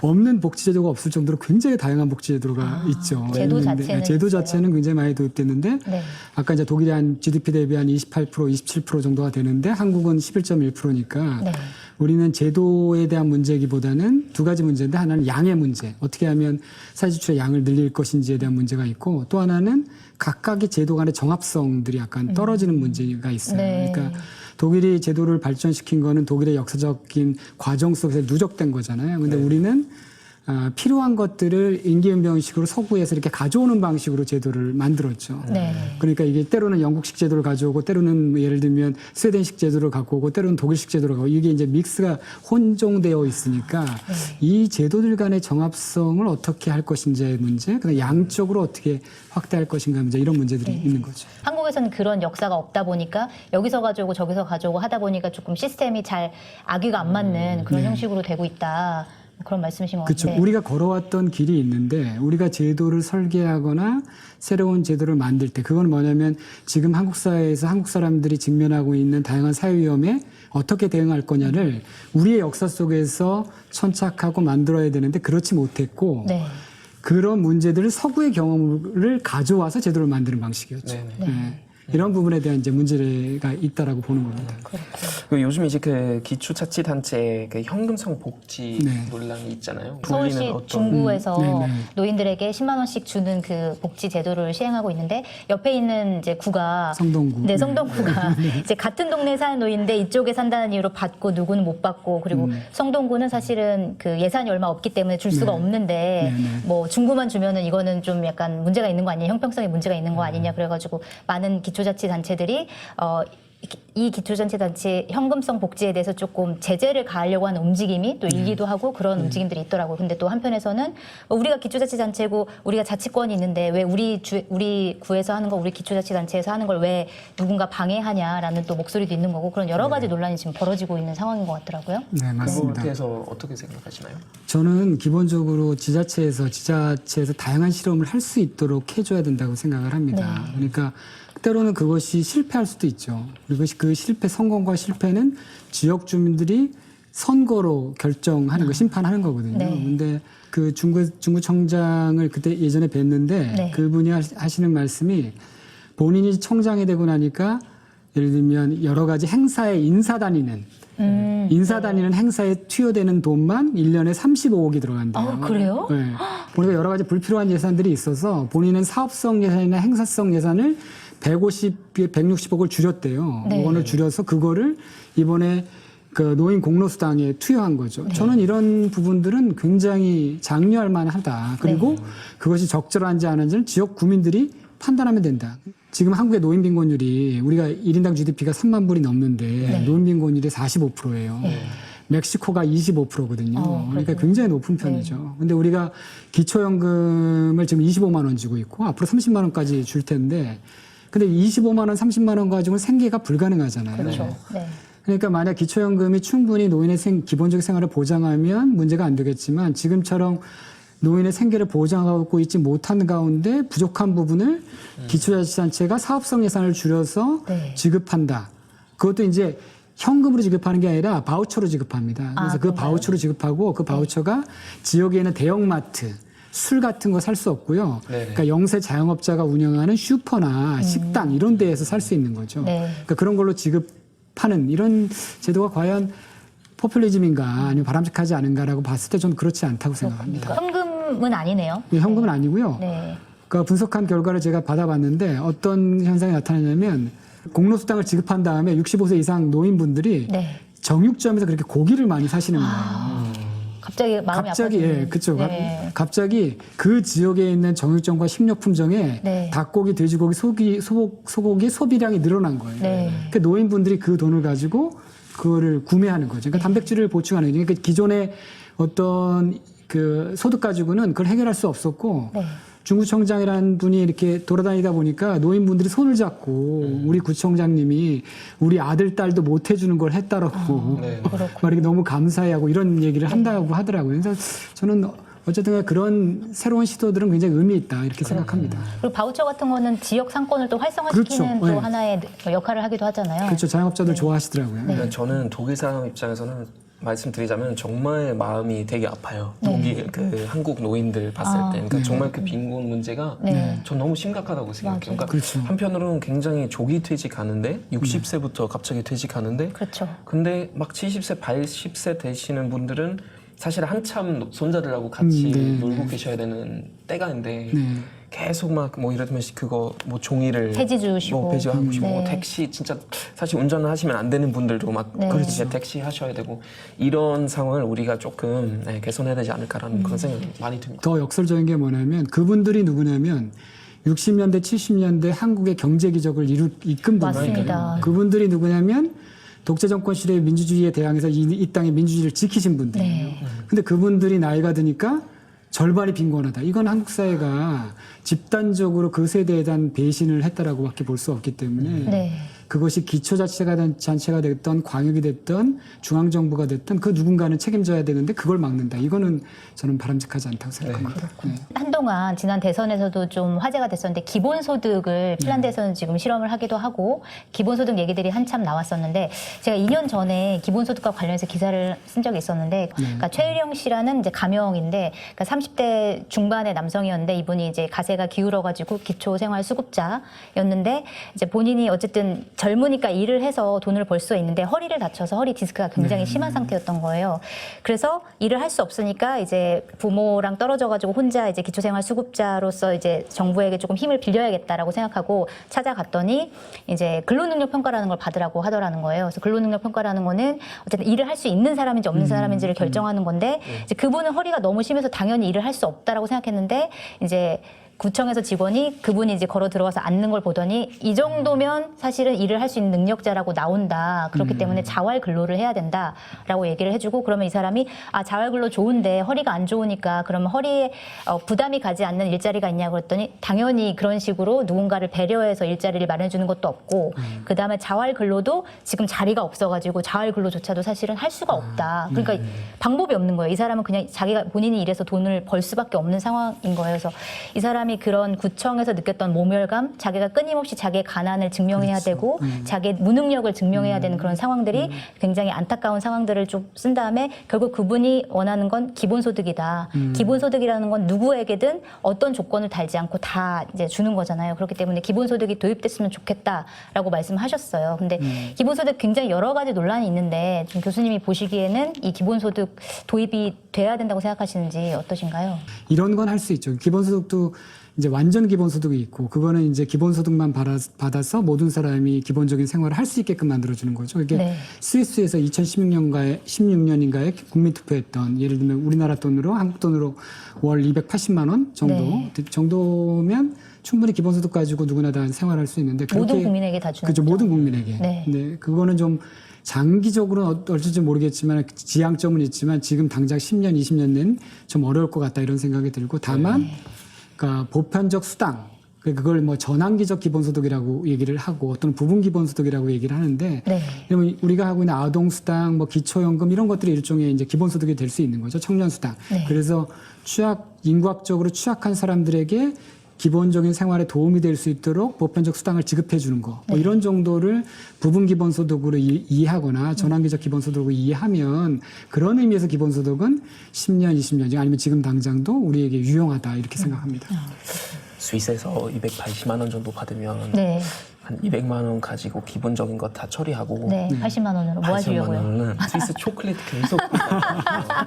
Speaker 4: 없는 복지제도가 없을 정도로 굉장히 다양한 복지제도가 있죠.
Speaker 1: 제도
Speaker 4: 있는데,
Speaker 1: 자체는
Speaker 4: 제도
Speaker 1: 있어요.
Speaker 4: 자체는 굉장히 많이 도입됐는데
Speaker 1: 네.
Speaker 4: 아까 이제 독일이 한 GDP 대비 한 28%, 27% 정도가 되는데 한국은 11.1%니까
Speaker 1: 네.
Speaker 4: 우리는 제도에 대한 문제이기보다는 두 가지 문제인데 하나는 양의 문제, 어떻게 하면 사회지출의 양을 늘릴 것인지에 대한 문제가 있고 또 하나는 각각의 제도 간의 정합성들이 약간 떨어지는 문제가 있어요.
Speaker 1: 네.
Speaker 4: 그러니까 독일이 제도를 발전시킨 거는 독일의 역사적인 과정 속에서 누적된 거잖아요. 근데 우리는 필요한 것들을 임기응변식으로 서구에서 이렇게 가져오는 방식으로 제도를 만들었죠.
Speaker 1: 네.
Speaker 4: 그러니까 이게 때로는 영국식 제도를 가져오고 때로는 예를 들면 스웨덴식 제도를 갖고 오고 때로는 독일식 제도를 갖고 오고 이게 이제 믹스가 혼종되어 있으니까 이 제도들 간의 정합성을 어떻게 할 것인지의 문제, 그다음 양적으로 어떻게 확대할 것인가 문제 이런 문제들이 있는 거죠.
Speaker 1: 한국에서는 그런 역사가 없다 보니까 여기서 가져오고 저기서 가져오고 하다 보니까 조금 시스템이 잘 악유가 안 맞는 그런 형식으로 되고 있다. 그런 말씀이신 것
Speaker 4: 그렇죠.
Speaker 1: 같아요.
Speaker 4: 우리가 걸어왔던 길이 있는데 우리가 제도를 설계하거나 새로운 제도를 만들 때 그건 뭐냐면 지금 한국 사회에서 한국 사람들이 직면하고 있는 다양한 사회 위험에 어떻게 대응할 거냐를 우리의 역사 속에서 천착하고 만들어야 되는데 그렇지 못했고
Speaker 1: 네.
Speaker 4: 그런 문제들을 서구의 경험을 가져와서 제도를 만드는 방식이었죠.
Speaker 3: 네네.
Speaker 4: 이런 부분에 대한 이제 문제가 있다라고 보는 겁니다.
Speaker 2: 그 요즘 이제 그 기초자치단체 그 현금성 복지
Speaker 4: 네.
Speaker 2: 논란이 있잖아요.
Speaker 1: 서울시
Speaker 2: 우리는 어떤
Speaker 1: 중구에서
Speaker 4: 네네.
Speaker 1: 노인들에게 10만 원씩 주는 그 복지 제도를 시행하고 있는데 옆에 있는 이제 구가
Speaker 4: 성동구.
Speaker 1: 네, 성동구가 이제 같은 동네에 사는 노인인데 이쪽에 산다는 이유로 받고 누구는 못 받고 그리고 성동구는 사실은 그 예산이 얼마 없기 때문에 줄 수가
Speaker 4: 네.
Speaker 1: 없는데
Speaker 4: 네네.
Speaker 1: 뭐 중구만 주면은 이거는 좀 약간 문제가 있는 거 아니냐, 형평성에 문제가 있는 거 아니냐 그래가지고 많은 기초자치단체들이 이 기초자치단체 현금성 복지에 대해서 조금 제재를 가하려고 하는 움직임이 또 일기도 하고 그런 움직임들이 있더라고요. 근데 또 한편에서는 우리가 기초자치단체고 우리가 자치권이 있는데 왜 우리 구에서 하는 거 우리 기초자치단체에서 하는 걸 왜 누군가 방해하냐라는 또 목소리도 있는 거고 그런 여러 가지 논란이 지금 벌어지고 있는 상황인 것 같더라고요.
Speaker 4: 네,
Speaker 3: 그거에
Speaker 4: 맞습니다.
Speaker 3: 대해서 어떻게 생각하시나요?
Speaker 4: 저는 기본적으로 지자체에서 다양한 실험을 할 수 있도록 해줘야 된다고 생각을 합니다. 그러니까 때로는 그것이 실패할 수도 있죠. 그리고 그 성공과 실패는 지역 주민들이 선거로 결정하는 거, 심판하는 거거든요.
Speaker 1: 네.
Speaker 4: 근데 그 중구청장을 그때 예전에 뵀는데
Speaker 1: 네.
Speaker 4: 그분이 하시는 말씀이 본인이 청장이 되고 나니까 예를 들면 여러 가지 행사에 인사 다니는 행사에 투여되는 돈만 1년에 35억이 들어간대요.
Speaker 1: 아, 그래요?
Speaker 4: 네. 보니까 여러 가지 불필요한 예산들이 있어서 본인은 사업성 예산이나 행사성 예산을 160억을 줄였대요.
Speaker 1: 네.
Speaker 4: 원을 줄여서 그거를 이번에 그 노인 공로수당에 투여한 거죠. 저는 이런 부분들은 굉장히 장려할 만하다. 그리고 그것이 적절한지 안 한지는 지역 구민들이 판단하면 된다. 지금 한국의 노인 빈곤율이 우리가 1인당 GDP가 3만 불이 넘는데 노인 빈곤율이 45%예요. 멕시코가 25%거든요. 그러니까 굉장히 높은 편이죠. 근데 우리가 기초연금을 지금 25만 원 주고 있고 앞으로 30만 원까지 줄 텐데 근데 25만 원, 30만 원 가지고는 생계가 불가능하잖아요.
Speaker 1: 그렇죠. 네.
Speaker 4: 그러니까 만약 기초연금이 충분히 노인의 기본적인 생활을 보장하면 문제가 안 되겠지만 지금처럼 노인의 생계를 보장하고 있지 못한 가운데 부족한 부분을 기초자치단체가 사업성 예산을 줄여서 지급한다. 그것도 이제 현금으로 지급하는 게 아니라 바우처로 지급합니다. 그래서 그 바우처로 지급하고 그 바우처가 지역에 있는 대형마트, 술 같은 거 살 수 없고요. 그러니까 영세 자영업자가 운영하는 슈퍼나 식당 이런 데에서 살 수 있는 거죠. 그러니까 그런 걸로 지급하는 이런 제도가 과연 포퓰리즘인가 아니면 바람직하지 않은가라고 봤을 때 저는 그렇지 않다고 생각합니다.
Speaker 1: 현금은 아니네요.
Speaker 4: 현금은 아니고요.
Speaker 1: 네.
Speaker 4: 그 분석한 결과를 제가 받아봤는데 어떤 현상이 나타나냐면 공로수당을 지급한 다음에 65세 이상 노인분들이
Speaker 1: 네.
Speaker 4: 정육점에서 그렇게 고기를 많이 사시는 거예요.
Speaker 1: 갑자기 마음이 아파지는.
Speaker 4: 그렇죠.
Speaker 1: 네.
Speaker 4: 갑자기 그 지역에 있는 정육점과 식료품점에
Speaker 1: 네.
Speaker 4: 닭고기, 돼지고기, 소고기 소비량이 늘어난 거예요.
Speaker 1: 네.
Speaker 4: 그러니까 노인분들이 그 돈을 가지고 그거를 구매하는 거죠. 그러니까 단백질을 보충하는 거죠. 그러니까 기존에 어떤 그 소득 가지고는 그걸 해결할 수 없었고
Speaker 1: 네.
Speaker 4: 중구청장이라는 분이 이렇게 돌아다니다 보니까 노인분들이 손을 잡고 우리 구청장님이 우리 아들 딸도 못 해주는 걸 했다라고
Speaker 3: 네.
Speaker 4: 말이 너무 감사해하고 이런 얘기를 한다고 하더라고요. 그래서 저는 어쨌든 그런 새로운 시도들은 굉장히 의미 있다 이렇게 생각합니다.
Speaker 1: 그리고 바우처 같은 거는 지역 상권을 또 활성화시키는
Speaker 4: 그렇죠.
Speaker 1: 또
Speaker 4: 네.
Speaker 1: 하나의 역할을 하기도 하잖아요.
Speaker 4: 그렇죠. 자영업자들 좋아하시더라고요.
Speaker 2: 그러니까 저는 독일 사람 입장에서는 말씀드리자면 정말 마음이 되게 아파요. 독일 그 한국 노인들 봤을 때, 그러니까 정말 그 빈곤 문제가
Speaker 1: 네.
Speaker 2: 전 너무 심각하다고 생각해요. 그러니까
Speaker 4: 그렇죠.
Speaker 2: 한편으로는 굉장히 조기 퇴직하는데 60세부터 갑자기 퇴직하는데,
Speaker 1: 그렇죠.
Speaker 2: 근데 막 70세, 80세 되시는 분들은 사실 한참 손자들하고 같이
Speaker 4: 네.
Speaker 2: 놀고 계셔야 되는 때가인데.
Speaker 4: 네.
Speaker 2: 계속 막 뭐 이러면 그거 뭐 종이를
Speaker 1: 폐지 주시고.
Speaker 2: 뭐 폐지하고 싶고
Speaker 1: 네.
Speaker 2: 택시 진짜 사실 운전을 하시면 안 되는 분들도 막
Speaker 1: 네.
Speaker 2: 이제 택시 하셔야 되고 이런 상황을 우리가 조금 개선해야 되지 않을까라는 그런 생각이 많이 듭니다.
Speaker 4: 더 역설적인 게 뭐냐면 그분들이 누구냐면 60년대, 70년대 한국의 경제 기적을 이끈
Speaker 1: 맞습니다.
Speaker 4: 분들이에요. 그분들이 누구냐면 독재 정권 시대의 민주주의에 대항해서 이 땅의 민주주의를 지키신 분들이에요.
Speaker 1: 네.
Speaker 4: 근데 그분들이 나이가 드니까 절반이 빈곤하다. 이건 한국 사회가 집단적으로 그 세대에 대한 배신을 했다라고밖에 볼 수 없기 때문에
Speaker 1: 네.
Speaker 4: 그것이 기초자치가 됐던 광역이 됐던 중앙정부가 됐던 그 누군가는 책임져야 되는데 그걸 막는다. 이거는 저는 바람직하지 않다고 생각합니다. 네.
Speaker 1: 한동안 지난 대선에서도 좀 화제가 됐었는데 기본소득을 핀란드에서는 지금 실험을 하기도 하고 기본소득 얘기들이 한참 나왔었는데 제가 2년 전에 기본소득과 관련해서 기사를 쓴 적이 있었는데 그러니까 최유령 씨라는 이제 가명인데 그러니까 30대 중반의 남성이었는데 이분이 이제 가세가 기울어가지고 기초생활수급자였는데 이제 본인이 어쨌든 젊으니까 일을 해서 돈을 벌 수 있는데 허리를 다쳐서 허리 디스크가 굉장히 심한 상태였던 거예요. 그래서 일을 할 수 없으니까 이제 부모랑 떨어져가지고 혼자 이제 기초생활수급자로서 이제 정부에게 조금 힘을 빌려야겠다라고 생각하고 찾아갔더니 이제 근로능력 평가라는 걸 받으라고 하더라는 거예요. 그래서 근로능력 평가라는 거는 어쨌든 일을 할 수 있는 사람인지 없는 사람인지를 결정하는 건데 이제 그분은 허리가 너무 심해서 당연히 일을 할 수 없다라고 생각했는데 이제 구청에서 직원이 그분이 이제 걸어 들어와서 앉는 걸 보더니 이 정도면 사실은 일을 할 수 있는 능력자라고 나온다. 그렇기 때문에 자활 근로를 해야 된다라고 얘기를 해주고 그러면 이 사람이 아 자활 근로 좋은데 허리가 안 좋으니까 그러면 허리에 부담이 가지 않는 일자리가 있냐고 그랬더니 당연히 그런 식으로 누군가를 배려해서 일자리를 마련해 주는 것도 없고 그 다음에 자활 근로도 지금 자리가 없어가지고 자활 근로조차도 사실은 할 수가 없다. 그러니까 방법이 없는 거예요. 이 사람은 그냥 자기가 본인이 일해서 돈을 벌 수밖에 없는 상황인 거예요. 그래서 이 사람이 그런 구청에서 느꼈던 모멸감, 자기가 끊임없이 자기의 가난을 증명해야 되고 자기의 무능력을 증명해야 되는 그런 상황들이 굉장히 안타까운 상황들을 좀 쓴 다음에 결국 그분이 원하는 건 기본소득이다. 기본소득이라는 건 누구에게든 어떤 조건을 달지 않고 다 이제 주는 거잖아요. 그렇기 때문에 기본소득이 도입됐으면 좋겠다라고 말씀하셨어요. 근데 기본소득 굉장히 여러 가지 논란이 있는데 좀 교수님이 보시기에는 이 기본소득 도입이 돼야 된다고 생각하시는지 어떠신가요?
Speaker 4: 이런 건 할 수 있죠. 기본소득도 이제 완전 기본소득이 있고 그거는 이제 기본소득만 받아서 모든 사람이 기본적인 생활을 할 수 있게끔 만들어주는 거죠. 이게
Speaker 1: 네.
Speaker 4: 스위스에서 2016년인가에 국민투표했던 예를 들면 우리나라 돈으로 한국 돈으로 월 280만 원 정도
Speaker 1: 네.
Speaker 4: 정도면 충분히 기본소득 가지고 누구나 다 생활할 수 있는데
Speaker 1: 모든 국민에게 다 주는
Speaker 4: 그렇죠.
Speaker 1: 거죠.
Speaker 4: 모든 국민에게.
Speaker 1: 네.
Speaker 4: 네, 그거는 좀 장기적으로는 어떨지 모르겠지만 지향점은 있지만 지금 당장 10년, 20년은 좀 어려울 것 같다 이런 생각이 들고 다만 그러니까 보편적 수당 그걸 뭐 전환기적 기본소득이라고 얘기를 하고 또는 부분 기본소득이라고 얘기를 하는데
Speaker 1: 네.
Speaker 4: 그러면 우리가 하고 있는 아동수당, 뭐 기초연금 이런 것들이 일종의 이제 기본소득이 될 수 있는 거죠. 청년수당.
Speaker 1: 네.
Speaker 4: 그래서 인구학적으로 취약한 사람들에게 기본적인 생활에 도움이 될 수 있도록 보편적 수당을 지급해 주는 거. 뭐 이런 정도를 부분 기본소득으로 이해하거나 전환기적 기본소득으로 이해하면 그런 의미에서 기본소득은 10년, 20년 아니면 지금 당장도 우리에게 유용하다 이렇게 생각합니다.
Speaker 2: 스위스에서 280만 원 정도 받으면
Speaker 1: 네.
Speaker 2: 한 200만 원 가지고 기본적인 거 다 처리하고
Speaker 1: 네. 80만 원으로 뭐
Speaker 2: 80만
Speaker 1: 하시려고요?
Speaker 2: 원은 스위스 초콜릿 계속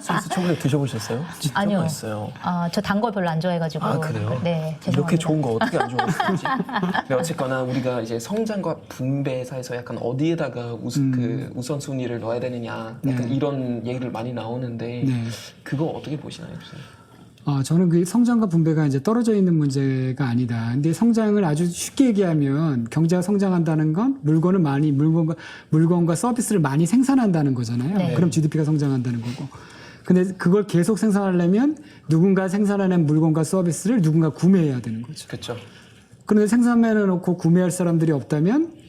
Speaker 2: 스위스 초콜릿 드셔보셨어요? 진짜
Speaker 1: 아니요.
Speaker 2: 맛있어요.
Speaker 1: 아, 저 단 걸 별로 안 좋아해가지고.
Speaker 2: 아 그래요?
Speaker 1: 네.
Speaker 2: 이렇게
Speaker 1: 죄송합니다.
Speaker 2: 좋은 거 어떻게 안 좋아하는지. 근데 어쨌거나 우리가 이제 성장과 분배사에서 약간 어디에다가 우선순위를 넣어야 되느냐 약간 이런 얘기를 많이 나오는데
Speaker 4: 네.
Speaker 2: 그거 어떻게 보시나요, 교수님?
Speaker 4: 저는 그 성장과 분배가 이제 떨어져 있는 문제가 아니다. 근데 성장을 아주 쉽게 얘기하면 경제가 성장한다는 건 물건과 서비스를 많이 생산한다는 거잖아요.
Speaker 1: 네.
Speaker 4: 그럼 GDP가 성장한다는 거고. 근데 그걸 계속 생산하려면 누군가 생산하는 물건과 서비스를 누군가 구매해야 되는 거죠.
Speaker 3: 그렇죠.
Speaker 4: 그런데 생산만 해놓고 구매할 사람들이 없다면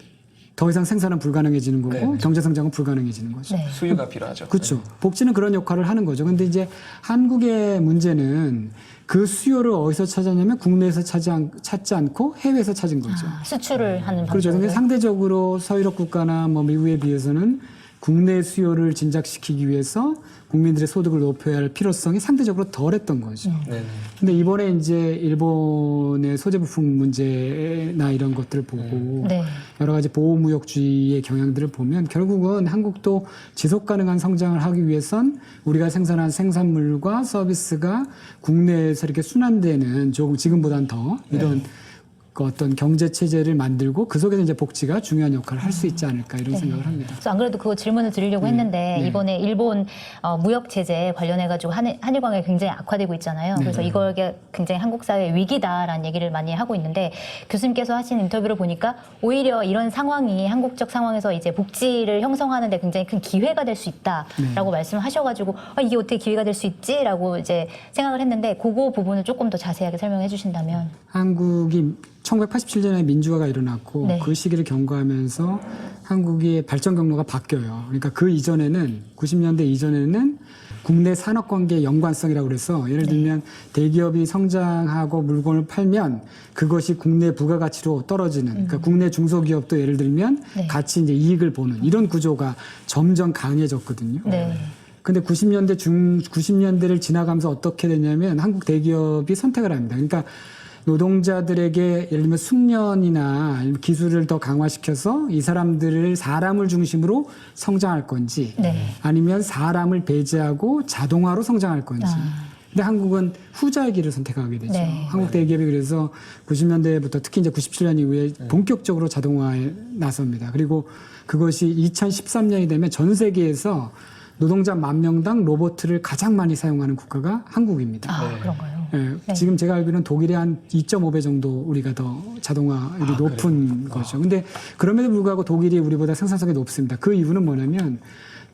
Speaker 4: 더 이상 생산은 불가능해지는 거고
Speaker 3: 네.
Speaker 4: 경제 성장은 불가능해지는 거죠.
Speaker 1: 네.
Speaker 3: 수요가 필요하죠.
Speaker 4: 그렇죠. 복지는 그런 역할을 하는 거죠. 근데 이제 한국의 문제는 그 수요를 어디서 찾았냐면 국내에서 찾지 않고 해외에서 찾은 거죠.
Speaker 1: 수출을 하는
Speaker 4: 그렇죠. 근데
Speaker 1: 방식으로.
Speaker 4: 상대적으로 서유럽 국가나 뭐 미국에 비해서는 국내 수요를 진작시키기 위해서 국민들의 소득을 높여야 할 필요성이 상대적으로 덜했던 거죠.
Speaker 3: 네.
Speaker 4: 근데 이번에 이제 일본의 소재 부품 문제나 이런 것들을 보고
Speaker 1: 네.
Speaker 4: 여러 가지 보호무역주의의 경향들을 보면 결국은 한국도 지속 가능한 성장을 하기 위해선 우리가 생산한 생산물과 서비스가 국내에서 이렇게 순환되는 조금 지금보다는 더 이런 그 어떤 경제 체제를 만들고 그 속에서 이제 복지가 중요한 역할을 할 수 있지 않을까 이런 생각을 합니다.
Speaker 1: 그래서 안 그래도 그거 질문을 드리려고 했는데
Speaker 4: 네.
Speaker 1: 이번에 일본 무역 제재 관련해가지고 한일 관계가 굉장히 악화되고 있잖아요.
Speaker 4: 네.
Speaker 1: 그래서 이게 굉장히 한국 사회의 위기다라는 얘기를 많이 하고 있는데 교수님께서 하신 인터뷰를 보니까 오히려 이런 상황이 한국적 상황에서 이제 복지를 형성하는데 굉장히 큰 기회가 될 수 있다라고 말씀하셔가지고 이게 어떻게 기회가 될 수 있지라고 이제 생각을 했는데 그거 부분을 조금 더 자세하게 설명해 주신다면.
Speaker 4: 한국이 1987년에 민주화가 일어났고
Speaker 1: 네.
Speaker 4: 그 시기를 경과하면서 한국의 발전 경로가 바뀌어요. 그러니까 그 이전에는 90년대 이전에는 국내 산업 관계의 연관성이라고 그래서 예를 들면 대기업이 성장하고 물건을 팔면 그것이 국내 부가가치로 떨어지는 그러니까 국내 중소기업도 예를 들면
Speaker 1: 네.
Speaker 4: 같이 이제 이익을 보는 이런 구조가 점점 강해졌거든요.
Speaker 1: 네.
Speaker 4: 근데 90년대를 지나가면서 어떻게 되냐면 한국 대기업이 선택을 합니다. 그러니까 노동자들에게 예를 들면 숙련이나 기술을 더 강화시켜서 이 사람을 중심으로 성장할 건지
Speaker 1: 네.
Speaker 4: 아니면 사람을 배제하고 자동화로 성장할 건지. 근데 한국은 후자의 길을 선택하게 되죠.
Speaker 1: 네.
Speaker 4: 한국 대기업이 그래서 90년대부터 특히 이제 97년 이후에 본격적으로 자동화에 나섭니다. 그리고 그것이 2013년이 되면 전 세계에서 노동자 10,000명당 로봇을 가장 많이 사용하는 국가가 한국입니다.
Speaker 1: 그런가요?
Speaker 4: 예,
Speaker 1: 네.
Speaker 4: 지금 제가 알기로는 독일의 한 2.5배 정도 우리가 더 자동화율이 높은 거죠. 근데 그럼에도 불구하고 독일이 우리보다 생산성이 높습니다. 그 이유는 뭐냐면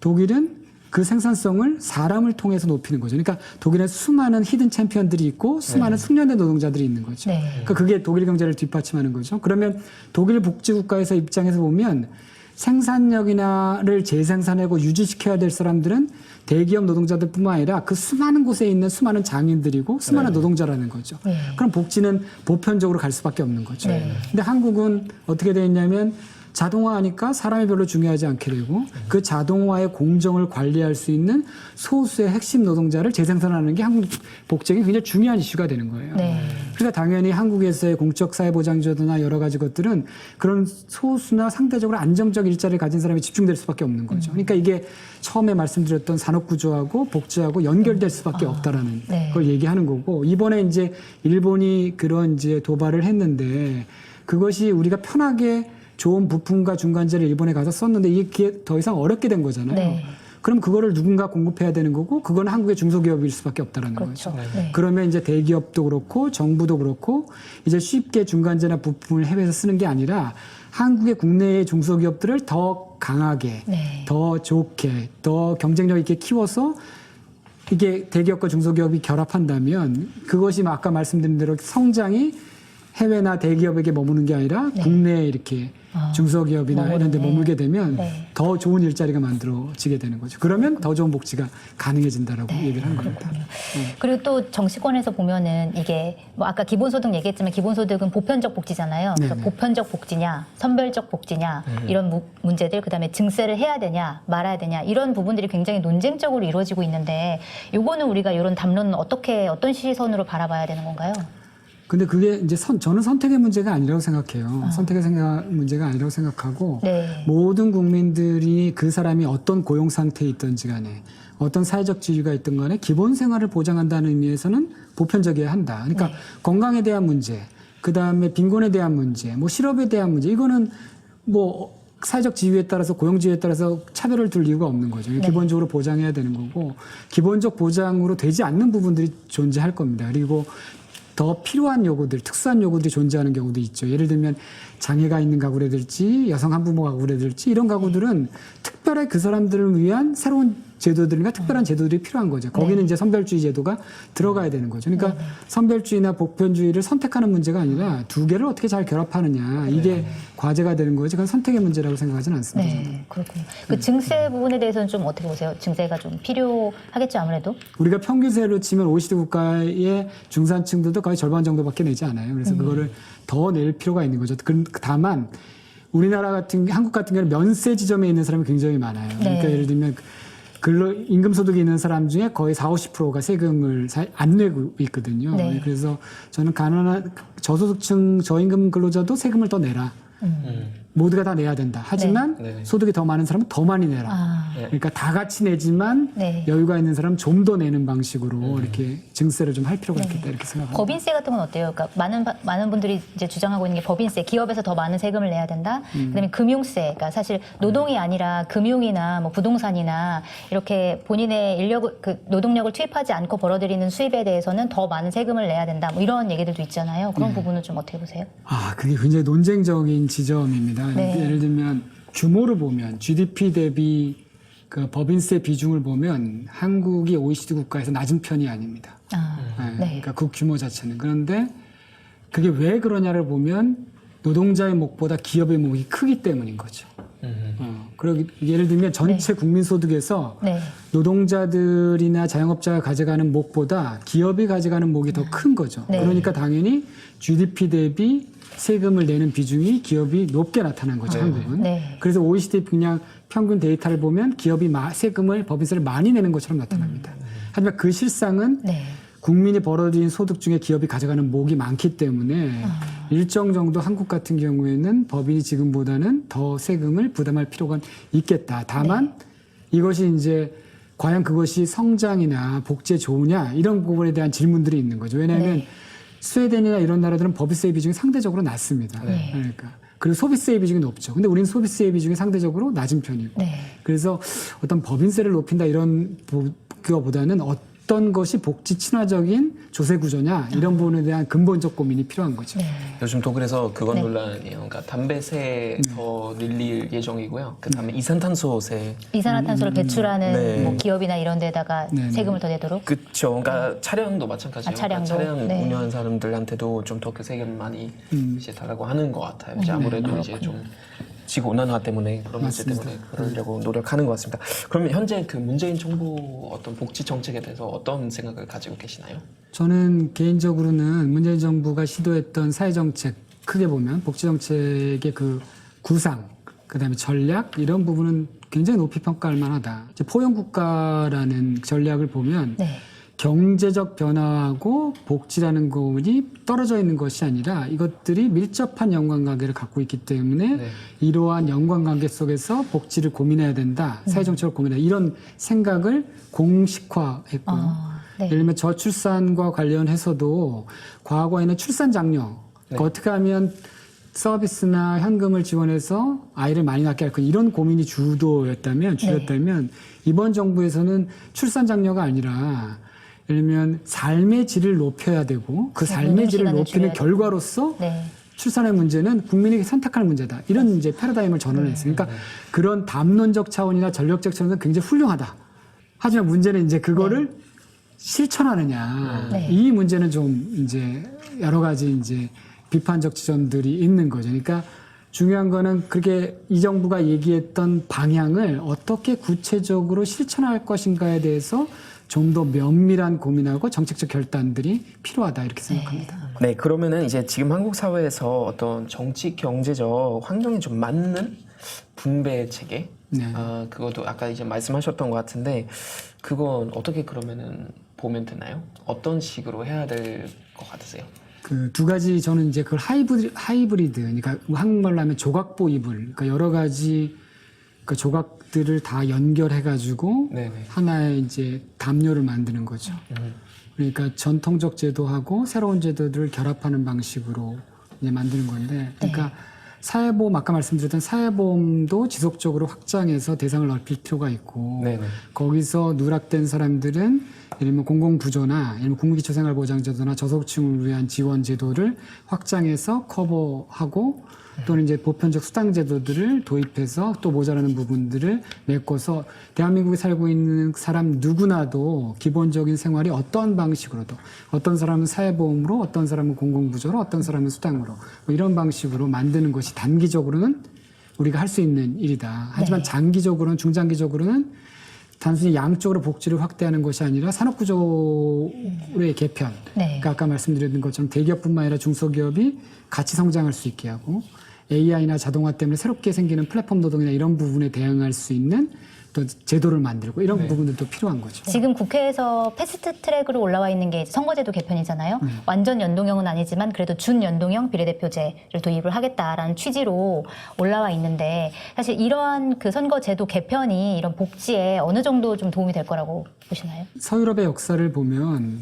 Speaker 4: 독일은 그 생산성을 사람을 통해서 높이는 거죠. 그러니까 독일에 수많은 히든 챔피언들이 있고 수많은 숙련된 노동자들이 있는 거죠.
Speaker 1: 네.
Speaker 4: 그러니까 그게 독일 경제를 뒷받침하는 거죠. 그러면 독일 복지국가에서 입장에서 보면 생산력이나를 재생산하고 유지시켜야 될 사람들은 대기업 노동자들뿐만 아니라 그 수많은 곳에 있는 수많은 장인들이고 수많은 노동자라는 거죠.
Speaker 1: 네.
Speaker 4: 그럼 복지는 보편적으로 갈 수밖에 없는 거죠.
Speaker 1: 네.
Speaker 4: 근데 한국은 어떻게 되어 있냐면 자동화하니까 사람이 별로 중요하지 않게 되고 그 자동화의 공정을 관리할 수 있는 소수의 핵심 노동자를 재생산하는 게 한국 복지가 굉장히 중요한 이슈가 되는 거예요.
Speaker 1: 네.
Speaker 4: 그러니까 당연히 한국에서의 공적 사회보장제도나 여러 가지 것들은 그런 소수나 상대적으로 안정적 일자리를 가진 사람이 집중될 수밖에 없는 거죠. 그러니까 이게 처음에 말씀드렸던 산업구조하고 복지하고 연결될 수밖에 없다라는
Speaker 1: 네.
Speaker 4: 걸 얘기하는 거고 이번에 이제 일본이 그런 이제 도발을 했는데 그것이 우리가 편하게 좋은 부품과 중간재를 일본에 가서 썼는데 이게 더 이상 어렵게 된 거잖아요.
Speaker 1: 네.
Speaker 4: 그럼 그거를 누군가 공급해야 되는 거고 그건 한국의 중소기업일 수밖에 없다라는
Speaker 1: 그렇죠.
Speaker 4: 거죠.
Speaker 1: 네.
Speaker 4: 그러면 이제 대기업도 그렇고 정부도 그렇고 이제 쉽게 중간재나 부품을 해외에서 쓰는 게 아니라 한국의 국내의 중소기업들을 더 강하게,
Speaker 1: 네.
Speaker 4: 더 좋게, 더 경쟁력 있게 키워서 이게 대기업과 중소기업이 결합한다면 그것이 아까 말씀드린 대로 성장이 해외나 대기업에게 머무는 게 아니라 국내에 이렇게 중소기업이나 이런 데 머물게 되면
Speaker 1: 네.
Speaker 4: 더 좋은 일자리가 만들어지게 되는 거죠. 그러면 더 좋은 복지가 가능해진다라고 얘기를 하는 겁니다.
Speaker 1: 그리고 또 정치권에서 보면은 이게 뭐 아까 기본소득 얘기했지만 기본소득은 보편적 복지잖아요. 그래서
Speaker 4: 네네.
Speaker 1: 보편적 복지냐, 선별적 복지냐 이런 문제들, 그다음에 증세를 해야 되냐, 말아야 되냐 이런 부분들이 굉장히 논쟁적으로 이루어지고 있는데 이거는 우리가 이런 담론은 어떤 시선으로 바라봐야 되는 건가요?
Speaker 4: 근데 그게 이제 저는 선택의 문제가 아니라고 생각해요. 선택의 문제가 아니라고 생각하고
Speaker 1: 네.
Speaker 4: 모든 국민들이 그 사람이 어떤 고용 상태에 있든지 간에 어떤 사회적 지위가 있든 간에 기본 생활을 보장한다는 의미에서는 보편적이어야 한다. 그러니까
Speaker 1: 네.
Speaker 4: 건강에 대한 문제, 그다음에 빈곤에 대한 문제, 뭐 실업에 대한 문제 이거는 뭐 사회적 지위에 따라서 고용 지위에 따라서 차별을 둘 이유가 없는 거죠.
Speaker 1: 네.
Speaker 4: 기본적으로 보장해야 되는 거고 기본적 보장으로 되지 않는 부분들이 존재할 겁니다. 그리고 더 필요한 요구들, 특수한 요구들이 존재하는 경우도 있죠. 예를 들면 장애가 있는 가구라든지 여성 한부모 가구라든지 이런 가구들은 특별한 특별히 그 사람들을 위한 새로운 제도들과 특별한 제도들이 필요한 거죠. 거기는 이제 선별주의 제도가 들어가야 되는 거죠. 그러니까 선별주의나 보편주의를 선택하는 문제가 아니라 두 개를 어떻게 잘 결합하느냐 이게 과제가 되는 거지. 그건 선택의 문제라고 생각하지는 않습니다. 저는.
Speaker 1: 네, 그렇군요. 그 증세 부분에 대해서는 좀 어떻게 보세요? 증세가 좀 필요하겠죠, 아무래도.
Speaker 4: 우리가 평균세로 치면 OECD 국가의 중산층들도 거의 절반 정도밖에 내지 않아요. 그래서 그거를 더 낼 필요가 있는 거죠. 다만 우리나라 한국 같은 경우는 면세 지점에 있는 사람이 굉장히 많아요. 그러니까 예를 들면 임금소득이 있는 사람 중에 거의 40~50%가 세금을 안 내고 있거든요.
Speaker 1: 네.
Speaker 4: 그래서 저는 가난한 저소득층 저임금 근로자도 세금을 더 내라. 모두가 다 내야 된다. 하지만
Speaker 3: 네.
Speaker 4: 소득이 더 많은 사람은 더 많이 내라.
Speaker 1: 아,
Speaker 4: 그러니까 다 같이 내지만
Speaker 1: 네.
Speaker 4: 여유가 있는 사람은 좀 더 내는 방식으로 이렇게 증세를 좀 할 필요가 있겠다 이렇게 생각합니다.
Speaker 1: 법인세 같은 건 어때요? 그러니까 많은 분들이 이제 주장하고 있는 게 법인세, 기업에서 더 많은 세금을 내야 된다. 그다음에 금융세, 그러니까 사실 노동이 아니라 금융이나 뭐 부동산이나 이렇게 본인의 노동력을 투입하지 않고 벌어들이는 수입에 대해서는 더 많은 세금을 내야 된다. 뭐 이런 얘기들도 있잖아요. 그런 부분은 좀 어떻게 보세요?
Speaker 4: 그게 굉장히 논쟁적인 지점입니다.
Speaker 1: 네.
Speaker 4: 예를 들면 규모를 보면 GDP 대비 그 법인세 비중을 보면 한국이 OECD 국가에서 낮은 편이 아닙니다. 네. 그러니까 그 규모 자체는. 그런데 그게 왜 그러냐를 보면 노동자의 몫보다 기업의 몫이 크기 때문인 거죠. 그리고 예를 들면 전체 국민 소득에서
Speaker 1: 네.
Speaker 4: 노동자들이나 자영업자가 가져가는 몫보다 기업이 가져가는 몫이 더 큰 거죠.
Speaker 1: 네.
Speaker 4: 그러니까 당연히 GDP 대비 세금을 내는 비중이 기업이 높게 나타난 거죠, 한국은.
Speaker 1: 네.
Speaker 4: 그래서 OECD 그냥 평균 데이터를 보면 기업이 세금을, 법인세를 많이 내는 것처럼 나타납니다. 하지만 그 실상은
Speaker 1: 네.
Speaker 4: 국민이 벌어들인 소득 중에 기업이 가져가는 몫이 많기 때문에 일정 정도 한국 같은 경우에는 법인이 지금보다는 더 세금을 부담할 필요가 있겠다. 다만 이것이 이제 과연 그것이 성장이나 복지에 좋으냐 이런 부분에 대한 질문들이 있는 거죠. 왜냐하면 스웨덴이나 이런 나라들은 법인세 비중이 상대적으로 낮습니다. 그러니까. 그리고 소비세 비중이 높죠. 근데 우리는 소비세 비중이 상대적으로 낮은 편이고.
Speaker 1: 네.
Speaker 4: 그래서 어떤 법인세를 높인다 이런 그거보다는 어떤 것이 복지 친화적인 조세 구조냐 이런 부분에 대한 근본적 고민이 필요한 거죠.
Speaker 3: 요즘 독일에서 그건
Speaker 1: 네.
Speaker 3: 논란이에요. 그러니까 담배세 더 늘릴 예정이고요. 그다음에 이산탄소세.
Speaker 1: 이산화탄소를 배출하는
Speaker 3: 네.
Speaker 1: 뭐 기업이나 이런 데다가 세금을 더 내도록.
Speaker 3: 그렇죠. 그러니까 차량도 마찬가지예요.
Speaker 1: 차량도?
Speaker 3: 그러니까 차량
Speaker 1: 네.
Speaker 3: 운영하는 사람들한테도 좀 더 그 세금 많이 이제 달라고 하는 것 같아요. 이제 아무래도 이제 좀 지구 온난화 때문에 그런 문제 때문에 그러려고 노력하는 것 같습니다. 그러면 현재 그 문재인 정부 어떤 복지 정책에 대해서 어떤 생각을 가지고 계시나요?
Speaker 4: 저는 개인적으로는 문재인 정부가 시도했던 사회정책 크게 보면 복지정책의 그 구상, 그다음에 전략 이런 부분은 굉장히 높이 평가할 만하다. 이제 포용국가라는 전략을 보면 경제적 변화하고 복지라는 것이 떨어져 있는 것이 아니라 이것들이 밀접한 연관관계를 갖고 있기 때문에 이러한 연관관계 속에서 복지를 고민해야 된다. 사회정책을 고민해야 된다. 이런 생각을 공식화했고요. 예를 들면 저출산과 관련해서도 과거에는 출산장려 어떻게 하면 서비스나 현금을 지원해서 아이를 많이 낳게 할 거 이런 고민이 주였다면 이번 정부에서는 출산장려가 아니라 예를 들면 삶의 질을 높여야 되고 그 삶의 질을 높이는 결과로서 출산의 문제는 국민에게 선택할 문제다. 이런 이제 패러다임을 전환했어요. 그러니까 그런 담론적 차원이나 전략적 차원은 굉장히 훌륭하다. 하지만 문제는 이제 그거를 실천하느냐. 이 문제는 좀 이제 여러 가지 이제 비판적 지점들이 있는 거죠. 그러니까 중요한 거는 그렇게 이 정부가 얘기했던 방향을 어떻게 구체적으로 실천할 것인가에 대해서 좀 더 면밀한 고민하고 정책적 결단들이 필요하다 이렇게 생각합니다.
Speaker 2: 네, 그러면은 이제 지금 한국 사회에서 어떤 정치 경제적 환경에 좀 맞는 분배 체계, 그것도 아까 이제 말씀하셨던 것 같은데 그건 어떻게 그러면은 보면 되나요? 어떤 식으로 해야 될 것 같으세요?
Speaker 4: 그 두 가지 저는 이제 그걸 하이브리드, 그러니까 한국말로 하면 조각보 이불, 그러니까 여러 가지 그 조각들을 다 연결해가지고 하나의 이제 담요를 만드는 거죠. 그러니까 전통적 제도하고 새로운 제도들을 결합하는 방식으로 이제 만드는 건데, 그러니까 사회보험 아까 말씀드렸던 사회보험도 지속적으로 확장해서 대상을 넓힐 필요가 있고 거기서 누락된 사람들은 예를 들면 공공부조나, 예를 들면 국민기초생활보장제도나 저소득층을 위한 지원제도를 확장해서 커버하고 또는 이제 보편적 수당제도들을 도입해서 또 모자라는 부분들을 메꿔서 대한민국에 살고 있는 사람 누구나도 기본적인 생활이 어떤 방식으로도 어떤 사람은 사회보험으로, 어떤 사람은 공공부조로, 어떤 사람은 수당으로 뭐 이런 방식으로 만드는 것이 단기적으로는 우리가 할 수 있는 일이다. 하지만 장기적으로는, 중장기적으로는 단순히 양쪽으로 복지를 확대하는 것이 아니라 산업구조의 개편.
Speaker 1: 네.
Speaker 4: 그러니까 아까 말씀드린 것처럼 대기업뿐만 아니라 중소기업이 같이 성장할 수 있게 하고 AI나 자동화 때문에 새롭게 생기는 플랫폼 노동이나 이런 부분에 대응할 수 있는 또 제도를 만들고 이런 부분들도 필요한 거죠.
Speaker 1: 지금 국회에서 패스트 트랙으로 올라와 있는 게 선거제도 개편이잖아요. 완전 연동형은 아니지만 그래도 준연동형 비례대표제를 도입을 하겠다라는 취지로 올라와 있는데 사실 이러한 그 선거제도 개편이 이런 복지에 어느 정도 좀 도움이 될 거라고 보시나요?
Speaker 4: 서유럽의 역사를 보면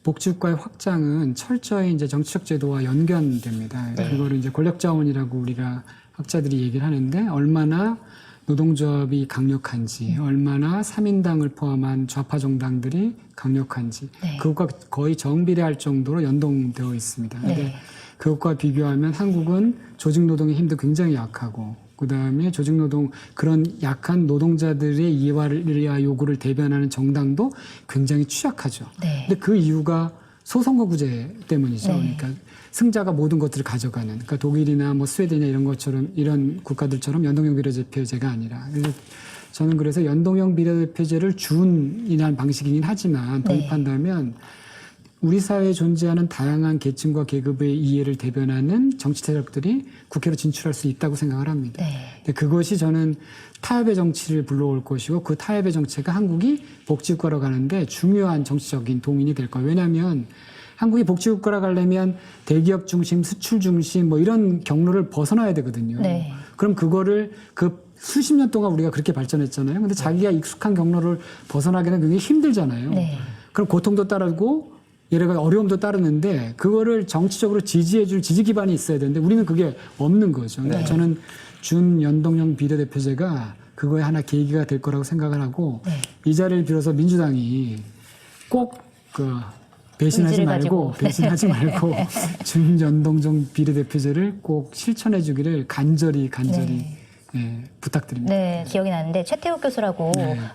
Speaker 4: 복지국가의 확장은 철저히 이제 정치적 제도와 연관됩니다. 그거를 이제 권력자원이라고 우리가 학자들이 얘기를 하는데 얼마나 노동조합이 강력한지, 얼마나 3인당을 포함한 좌파 정당들이 강력한지,
Speaker 1: 네.
Speaker 4: 그것과 거의 정비례할 정도로 연동되어 있습니다. 그런데
Speaker 1: 네.
Speaker 4: 그것과 비교하면 한국은 조직노동의 힘도 굉장히 약하고, 그 다음에 조직노동, 그런 약한 노동자들의 이해와 요구를 대변하는 정당도 굉장히 취약하죠.
Speaker 1: 네.
Speaker 4: 근데 그 이유가 소선거구제 때문이죠.
Speaker 1: 네.
Speaker 4: 그러니까 승자가 모든 것들을 가져가는. 그러니까 독일이나 뭐 스웨덴이나 이런 것처럼 이런 국가들처럼 연동형 비례대표제가 아니라. 그래서 저는 그래서 연동형 비례대표제를 준이라는 방식이긴 하지만 도입한다면 우리 사회에 존재하는 다양한 계층과 계급의 이해를 대변하는 정치 세력들이 국회로 진출할 수 있다고 생각을 합니다.
Speaker 1: 네.
Speaker 4: 근데 그것이 저는 타협의 정치를 불러올 것이고 그 타협의 정체가 한국이 복지국가로 가는데 중요한 정치적인 동인이 될 거예요. 왜냐하면 한국이 복지국가로 가려면 대기업 중심, 수출 중심 뭐 이런 경로를 벗어나야 되거든요.
Speaker 1: 네.
Speaker 4: 그럼 그거를 그 수십 년 동안 우리가 그렇게 발전했잖아요. 근데 자기가 익숙한 경로를 벗어나기는 굉장히 힘들잖아요.
Speaker 1: 네.
Speaker 4: 그럼 고통도 따르고 여러 가지 어려움도 따르는데 그거를 정치적으로 지지해줄 지지 기반이 있어야 되는데 우리는 그게 없는 거죠. 그러니까 저는 준연동형 비례대표제가 그거에 하나 계기가 될 거라고 생각을 하고 이 자리를 빌어서 민주당이 꼭 배신하지 말고 배신하지 말고 준연동형 비례대표제를 꼭 실천해 주기를 간절히 예, 부탁드립니다.
Speaker 1: 네, 기억이 나는데 최태욱 교수라고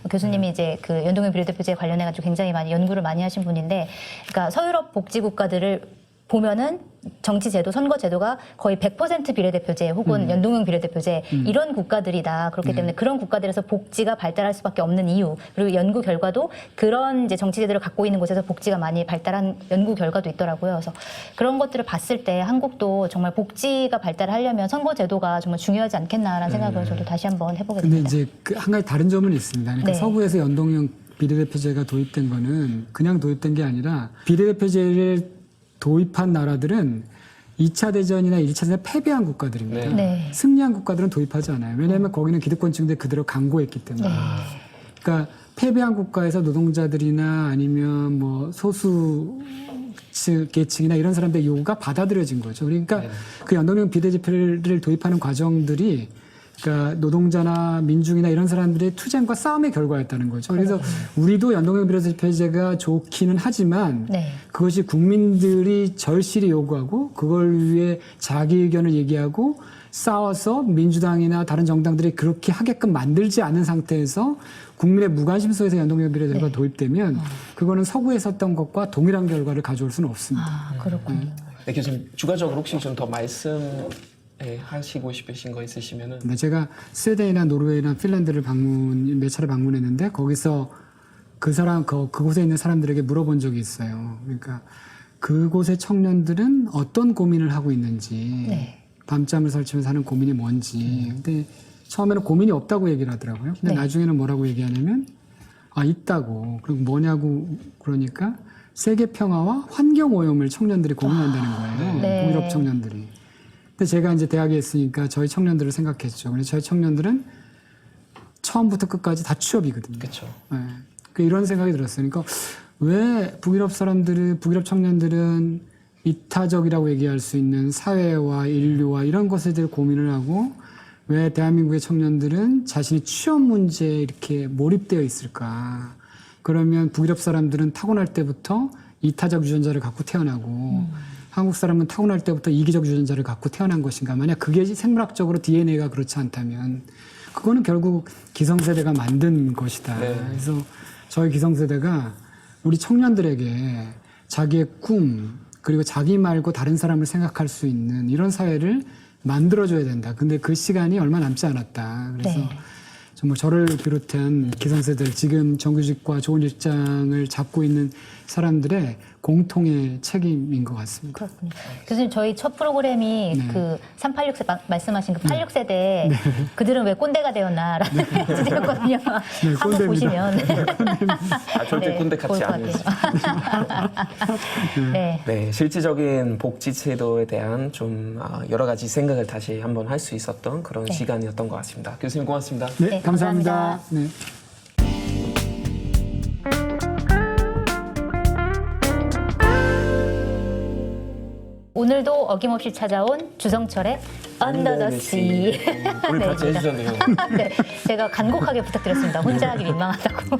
Speaker 1: 교수님이 이제 그 연동형 비례대표제 관련해가지고 굉장히 많이 연구를 많이 하신 분인데, 그러니까 서유럽 복지 국가들을 보면은 정치제도, 선거제도가 거의 100% 비례대표제 혹은 연동형 비례대표제 이런 국가들이다. 그렇기 때문에 그런 국가들에서 복지가 발달할 수밖에 없는 이유, 그리고 연구 결과도 그런 이제 정치제도를 갖고 있는 곳에서 복지가 많이 발달한 연구 결과도 있더라고요. 그래서 그런 것들을 봤을 때 한국도 정말 복지가 발달하려면 선거제도가 정말 중요하지 않겠나라는 생각을 저도 다시 한번 해보게
Speaker 4: 근데
Speaker 1: 됩니다.
Speaker 4: 이제 한 가지 다른 점은 있습니다. 그러니까
Speaker 1: 네.
Speaker 4: 서구에서 연동형 비례대표제가 도입된 거는 그냥 도입된 게 아니라 비례대표제를 도입한 나라들은 2차 대전이나 1차 대전에 패배한 국가들입니다.
Speaker 1: 네.
Speaker 4: 승리한 국가들은 도입하지 않아요. 왜냐하면 거기는 기득권층들 그대로 강고했기 때문에. 그러니까 패배한 국가에서 노동자들이나 아니면 뭐 소수 계층이나 이런 사람들의 요구가 받아들여진 거죠. 그러니까 그 연동형 비례대표를 도입하는 과정들이 그러니까 노동자나 민중이나 이런 사람들의 투쟁과 싸움의 결과였다는 거죠. 그래서 우리도 연동형 비례대표제가 좋기는 하지만 그것이 국민들이 절실히 요구하고 그걸 위해 자기 의견을 얘기하고 싸워서 민주당이나 다른 정당들이 그렇게 하게끔 만들지 않은 상태에서 국민의 무관심 속에서 연동형 비례대표가 도입되면 그거는 서구에 있었던 것과 동일한 결과를 가져올 수는 없습니다.
Speaker 1: 아, 그렇군요.
Speaker 3: 네, 교수님 추가적으로 혹시 좀 더 말씀하시고 싶으신 거 있으시면은.
Speaker 4: 근데 제가 스웨덴이나 노르웨이나 핀란드를 몇 차례 방문했는데 거기서 그곳에 있는 사람들에게 물어본 적이 있어요. 그러니까 그곳의 청년들은 어떤 고민을 하고 있는지, 밤잠을 설치면서 하는 고민이 뭔지. 근데 처음에는 고민이 없다고 얘기를 하더라고요. 근데 나중에는 뭐라고 얘기하냐면 있다고. 그리고 뭐냐고 그러니까 세계 평화와 환경 오염을 청년들이 고민한다는 거예요. 동유럽 청년들이. 근데 제가 이제 대학에 있으니까 저희 청년들을 생각했죠. 그래서 저희 청년들은 처음부터 끝까지 다 취업이거든요.
Speaker 3: 그렇죠.
Speaker 4: 네. 이런 생각이 들었어요. 그러니까 왜 북유럽 청년들은 이타적이라고 얘기할 수 있는 사회와 인류와 이런 것에 대해 고민을 하고 왜 대한민국의 청년들은 자신이 취업 문제에 이렇게 몰입되어 있을까? 그러면 북유럽 사람들은 타고날 때부터 이타적 유전자를 갖고 태어나고 한국 사람은 타고날 때부터 이기적 유전자를 갖고 태어난 것인가. 만약 그게 생물학적으로 DNA가 그렇지 않다면 그거는 결국 기성세대가 만든 것이다.
Speaker 3: 네.
Speaker 4: 그래서 저희 기성세대가 우리 청년들에게 자기의 꿈 그리고 자기 말고 다른 사람을 생각할 수 있는 이런 사회를 만들어줘야 된다. 근데 그 시간이 얼마 남지 않았다. 그래서
Speaker 1: 네.
Speaker 4: 정말 저를 비롯한 기성세대들 지금 정규직과 좋은 직장을 잡고 있는 사람들의 공통의 책임인 것 같습니다.
Speaker 1: 그렇군요. 교수님, 저희 첫 프로그램이
Speaker 4: 네.
Speaker 1: 그 386세 말씀하신 그 86세대 그들은 왜 꼰대가 되었나라는 주제였거든요. 한번
Speaker 4: 꼰대입니다.
Speaker 1: 보시면
Speaker 3: 절대
Speaker 1: 네,
Speaker 3: 꼰대 같지
Speaker 1: 좋을 것
Speaker 3: 않은.
Speaker 1: 같아요. 네.
Speaker 3: 네, 실질적인 복지 제도에 대한 좀 여러 가지 생각을 다시 한번 할 수 있었던 그런 시간이었던 것 같습니다. 교수님 고맙습니다.
Speaker 4: 네,
Speaker 1: 네,
Speaker 4: 감사합니다.
Speaker 1: 감사합니다.
Speaker 4: 네.
Speaker 1: 오늘도 어김없이 찾아온 주성철의 Under the Sea.
Speaker 3: 오늘
Speaker 1: 네,
Speaker 3: 같이 해주셨네요.
Speaker 1: 네, 제가 간곡하게 부탁드렸습니다. 혼자 하기 민망하다고.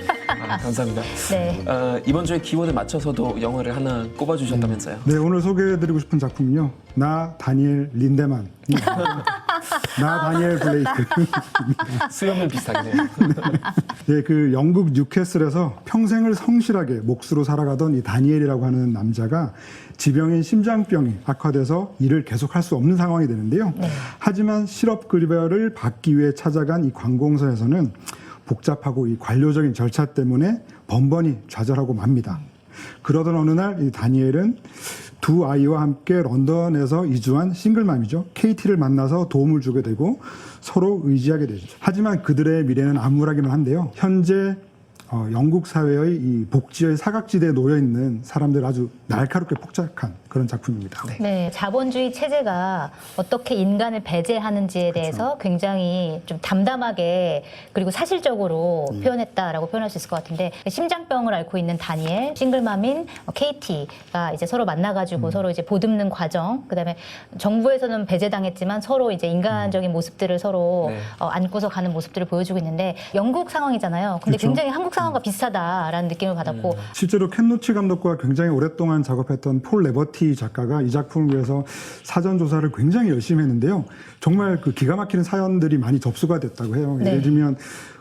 Speaker 3: 감사합니다.
Speaker 1: 네.
Speaker 3: 이번 주에 키워드 맞춰서도 영화를 하나 꼽아주셨다면서요?
Speaker 5: 네, 오늘 소개해드리고 싶은 작품은요. 나 다니엘 린데만. 나 다니엘 블레이크.
Speaker 3: 수염은 비슷하네요.
Speaker 5: 네, 그 영국 뉴캐슬에서 평생을 성실하게 몫으로 살아가던 이 다니엘이라고 하는 남자가 지병인 심장병이 악화돼서 일을 계속할 수 없는 상황이 되는데요. 하지만 실업급여를 받기 위해 찾아간 이 관공서에서는 복잡하고 이 관료적인 절차 때문에 번번이 좌절하고 맙니다. 그러던 어느 날 이 다니엘은 두 아이와 함께 런던에서 이주한 싱글맘이죠. KT를 만나서 도움을 주게 되고 서로 의지하게 되죠. 하지만 그들의 미래는 암울하기만 한데요. 현재 영국 사회의 이 복지의 사각지대에 놓여 있는 사람들 아주 날카롭게 폭삭한 그런 작품입니다.
Speaker 1: 네, 자본주의 체제가 어떻게 인간을 배제하는지에 대해서 굉장히 좀 담담하게 그리고 사실적으로 표현했다라고 표현할 수 있을 것 같은데 심장병을 앓고 있는 다니엘, 싱글맘인 KT가 이제 서로 만나가지고 서로 이제 보듬는 과정, 그다음에 정부에서는 배제당했지만 서로 이제 인간적인 모습들을 서로
Speaker 3: 네.
Speaker 1: 안고서 가는 모습들을 보여주고 있는데 영국 상황이잖아요. 근데
Speaker 5: 그렇죠.
Speaker 1: 굉장히 한국 상황과 비슷하다라는 느낌을 받았고
Speaker 5: 실제로 켄 로치 감독과 굉장히 오랫동안 작업했던 폴 레버티 작가가 이 작품을 위해서 사전 조사를 굉장히 열심히 했는데요. 정말 그 기가 막히는 사연들이 많이 접수가 됐다고 해요.
Speaker 1: 네.
Speaker 5: 예를 들면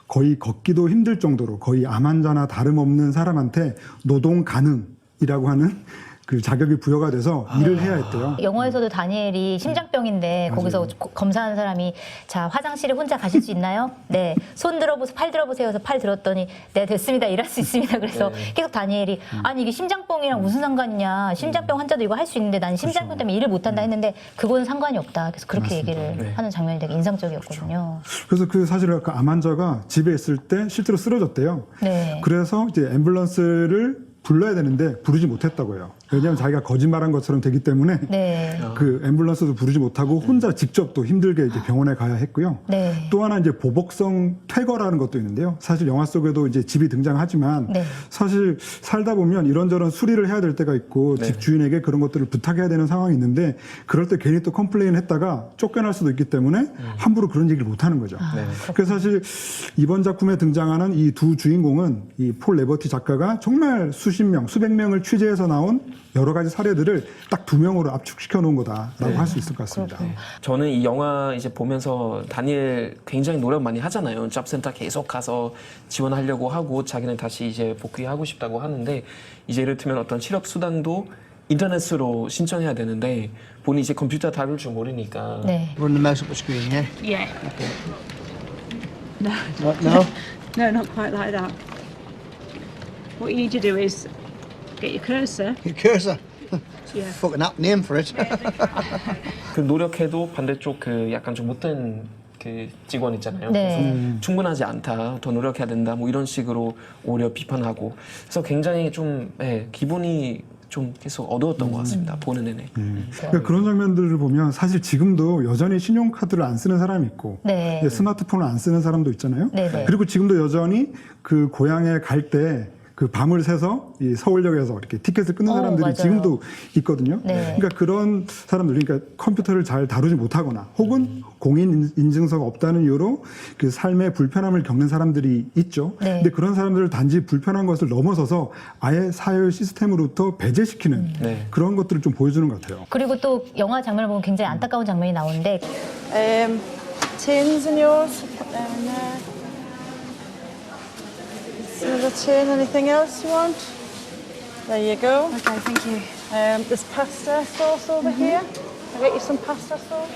Speaker 5: 거의 걷기도 힘들 정도로 거의 암 환자나 다름없는 사람한테 노동 가능이라고 하는 그 자격이 부여가 돼서 일을 해야 했대요.
Speaker 1: 영화에서도 다니엘이 심장병인데 거기서 검사하는 사람이 자 화장실에 혼자 가실 수 있나요? 네. 손 들어보세요. 팔 들어보세요. 그래서 팔 들었더니 네 됐습니다. 일할 수 있습니다. 그래서 계속 다니엘이 아니 이게 심장병이랑 무슨 상관이냐. 심장병 환자도 이거 할 수 있는데 난 심장병 때문에 일을 못한다 했는데 그거는 상관이 없다. 그래서 그렇게 얘기를 하는 장면이 되게 인상적이었거든요.
Speaker 5: 그래서 그 사실 그 암 환자가 집에 있을 때 실제로 쓰러졌대요.
Speaker 1: 네.
Speaker 5: 그래서 이제 앰뷸런스를 불러야 되는데 부르지 못했다고 해요. 왜냐하면 자기가 거짓말한 것처럼 되기 때문에
Speaker 1: 네.
Speaker 5: 그 앰뷸런스도 부르지 못하고 혼자 직접 또 힘들게 이제 병원에 가야 했고요.
Speaker 1: 네.
Speaker 5: 또 하나 이제 보복성 퇴거라는 것도 있는데요. 사실 영화 속에도 이제 집이 등장하지만
Speaker 1: 네.
Speaker 5: 사실 살다 보면 이런저런 수리를 해야 될 때가 있고 집 주인에게 그런 것들을 부탁해야 되는 상황이 있는데 그럴 때 괜히 또 컴플레인을 했다가 쫓겨날 수도 있기 때문에 함부로 그런 얘기를 못 하는 거죠. 그래서 사실 이번 작품에 등장하는 이 두 주인공은 이 폴 레버티 작가가 정말 수십 명, 수백 명을 취재해서 나온 여러 가지 사례들을 딱 두 명으로 압축시켜 놓은 거다라고 할 수 있을 것 같습니다.
Speaker 3: 저는 이 영화 이제 보면서 다니엘 굉장히 노력 많이 하잖아요. 잡센터 계속 가서 지원하려고 하고 자기는 다시 이제 복귀하고 싶다고 하는데 이제 예를 들면 어떤 실업 수당도 인터넷으로 신청해야 되는데 본인이 이제 컴퓨터 다룰 줄 모르니까
Speaker 1: 네.
Speaker 6: Run the mouse up the screen, yeah?
Speaker 7: Yeah. No.
Speaker 6: What? No?
Speaker 7: No, not quite like that. What you need to do is get your cursor.
Speaker 6: Your cursor.
Speaker 7: Yeah.
Speaker 6: Fucking apt name for it.
Speaker 3: 그 노력해도 반대쪽 그 약간 좀 못된 그 직원 있잖아요.
Speaker 1: 네.
Speaker 3: 그래서 충분하지 않다, 더 노력해야 된다, 뭐 이런 식으로 오히려 비판하고. 그래서 굉장히 좀 기분이 좀 계속 어두웠던 것 같습니다. 보는 내내.
Speaker 5: 그러니까 그런 장면들을 보면 사실 지금도 여전히 신용카드를 안 쓰는 사람이 있고
Speaker 1: 네.
Speaker 5: 스마트폰을 안 쓰는 사람도 있잖아요.
Speaker 1: 네, 네.
Speaker 5: 그리고 지금도 여전히 그 고향에 갈 때 그 밤을 새서 이 서울역에서 이렇게 티켓을 끊는 사람들이
Speaker 1: 맞아요.
Speaker 5: 지금도 있거든요.
Speaker 1: 네.
Speaker 5: 그러니까 그런 사람들, 그러니까 컴퓨터를 잘 다루지 못하거나 혹은 공인 인증서가 없다는 이유로 그 삶의 불편함을 겪는 사람들이 있죠.
Speaker 1: 네.
Speaker 5: 근데 그런 사람들을 단지 불편한 것을 넘어서서 아예 사회 시스템으로부터 배제시키는
Speaker 3: 네.
Speaker 5: 그런 것들을 좀 보여주는 것 같아요.
Speaker 1: 그리고 또 영화 장면을 보면 굉장히 안타까운 장면이 나오는데
Speaker 8: Tins and yours, put them in there. Another tin, anything else you want? There you go. Okay, thank you. There's pasta sauce over here. I'll get you some pasta sauce.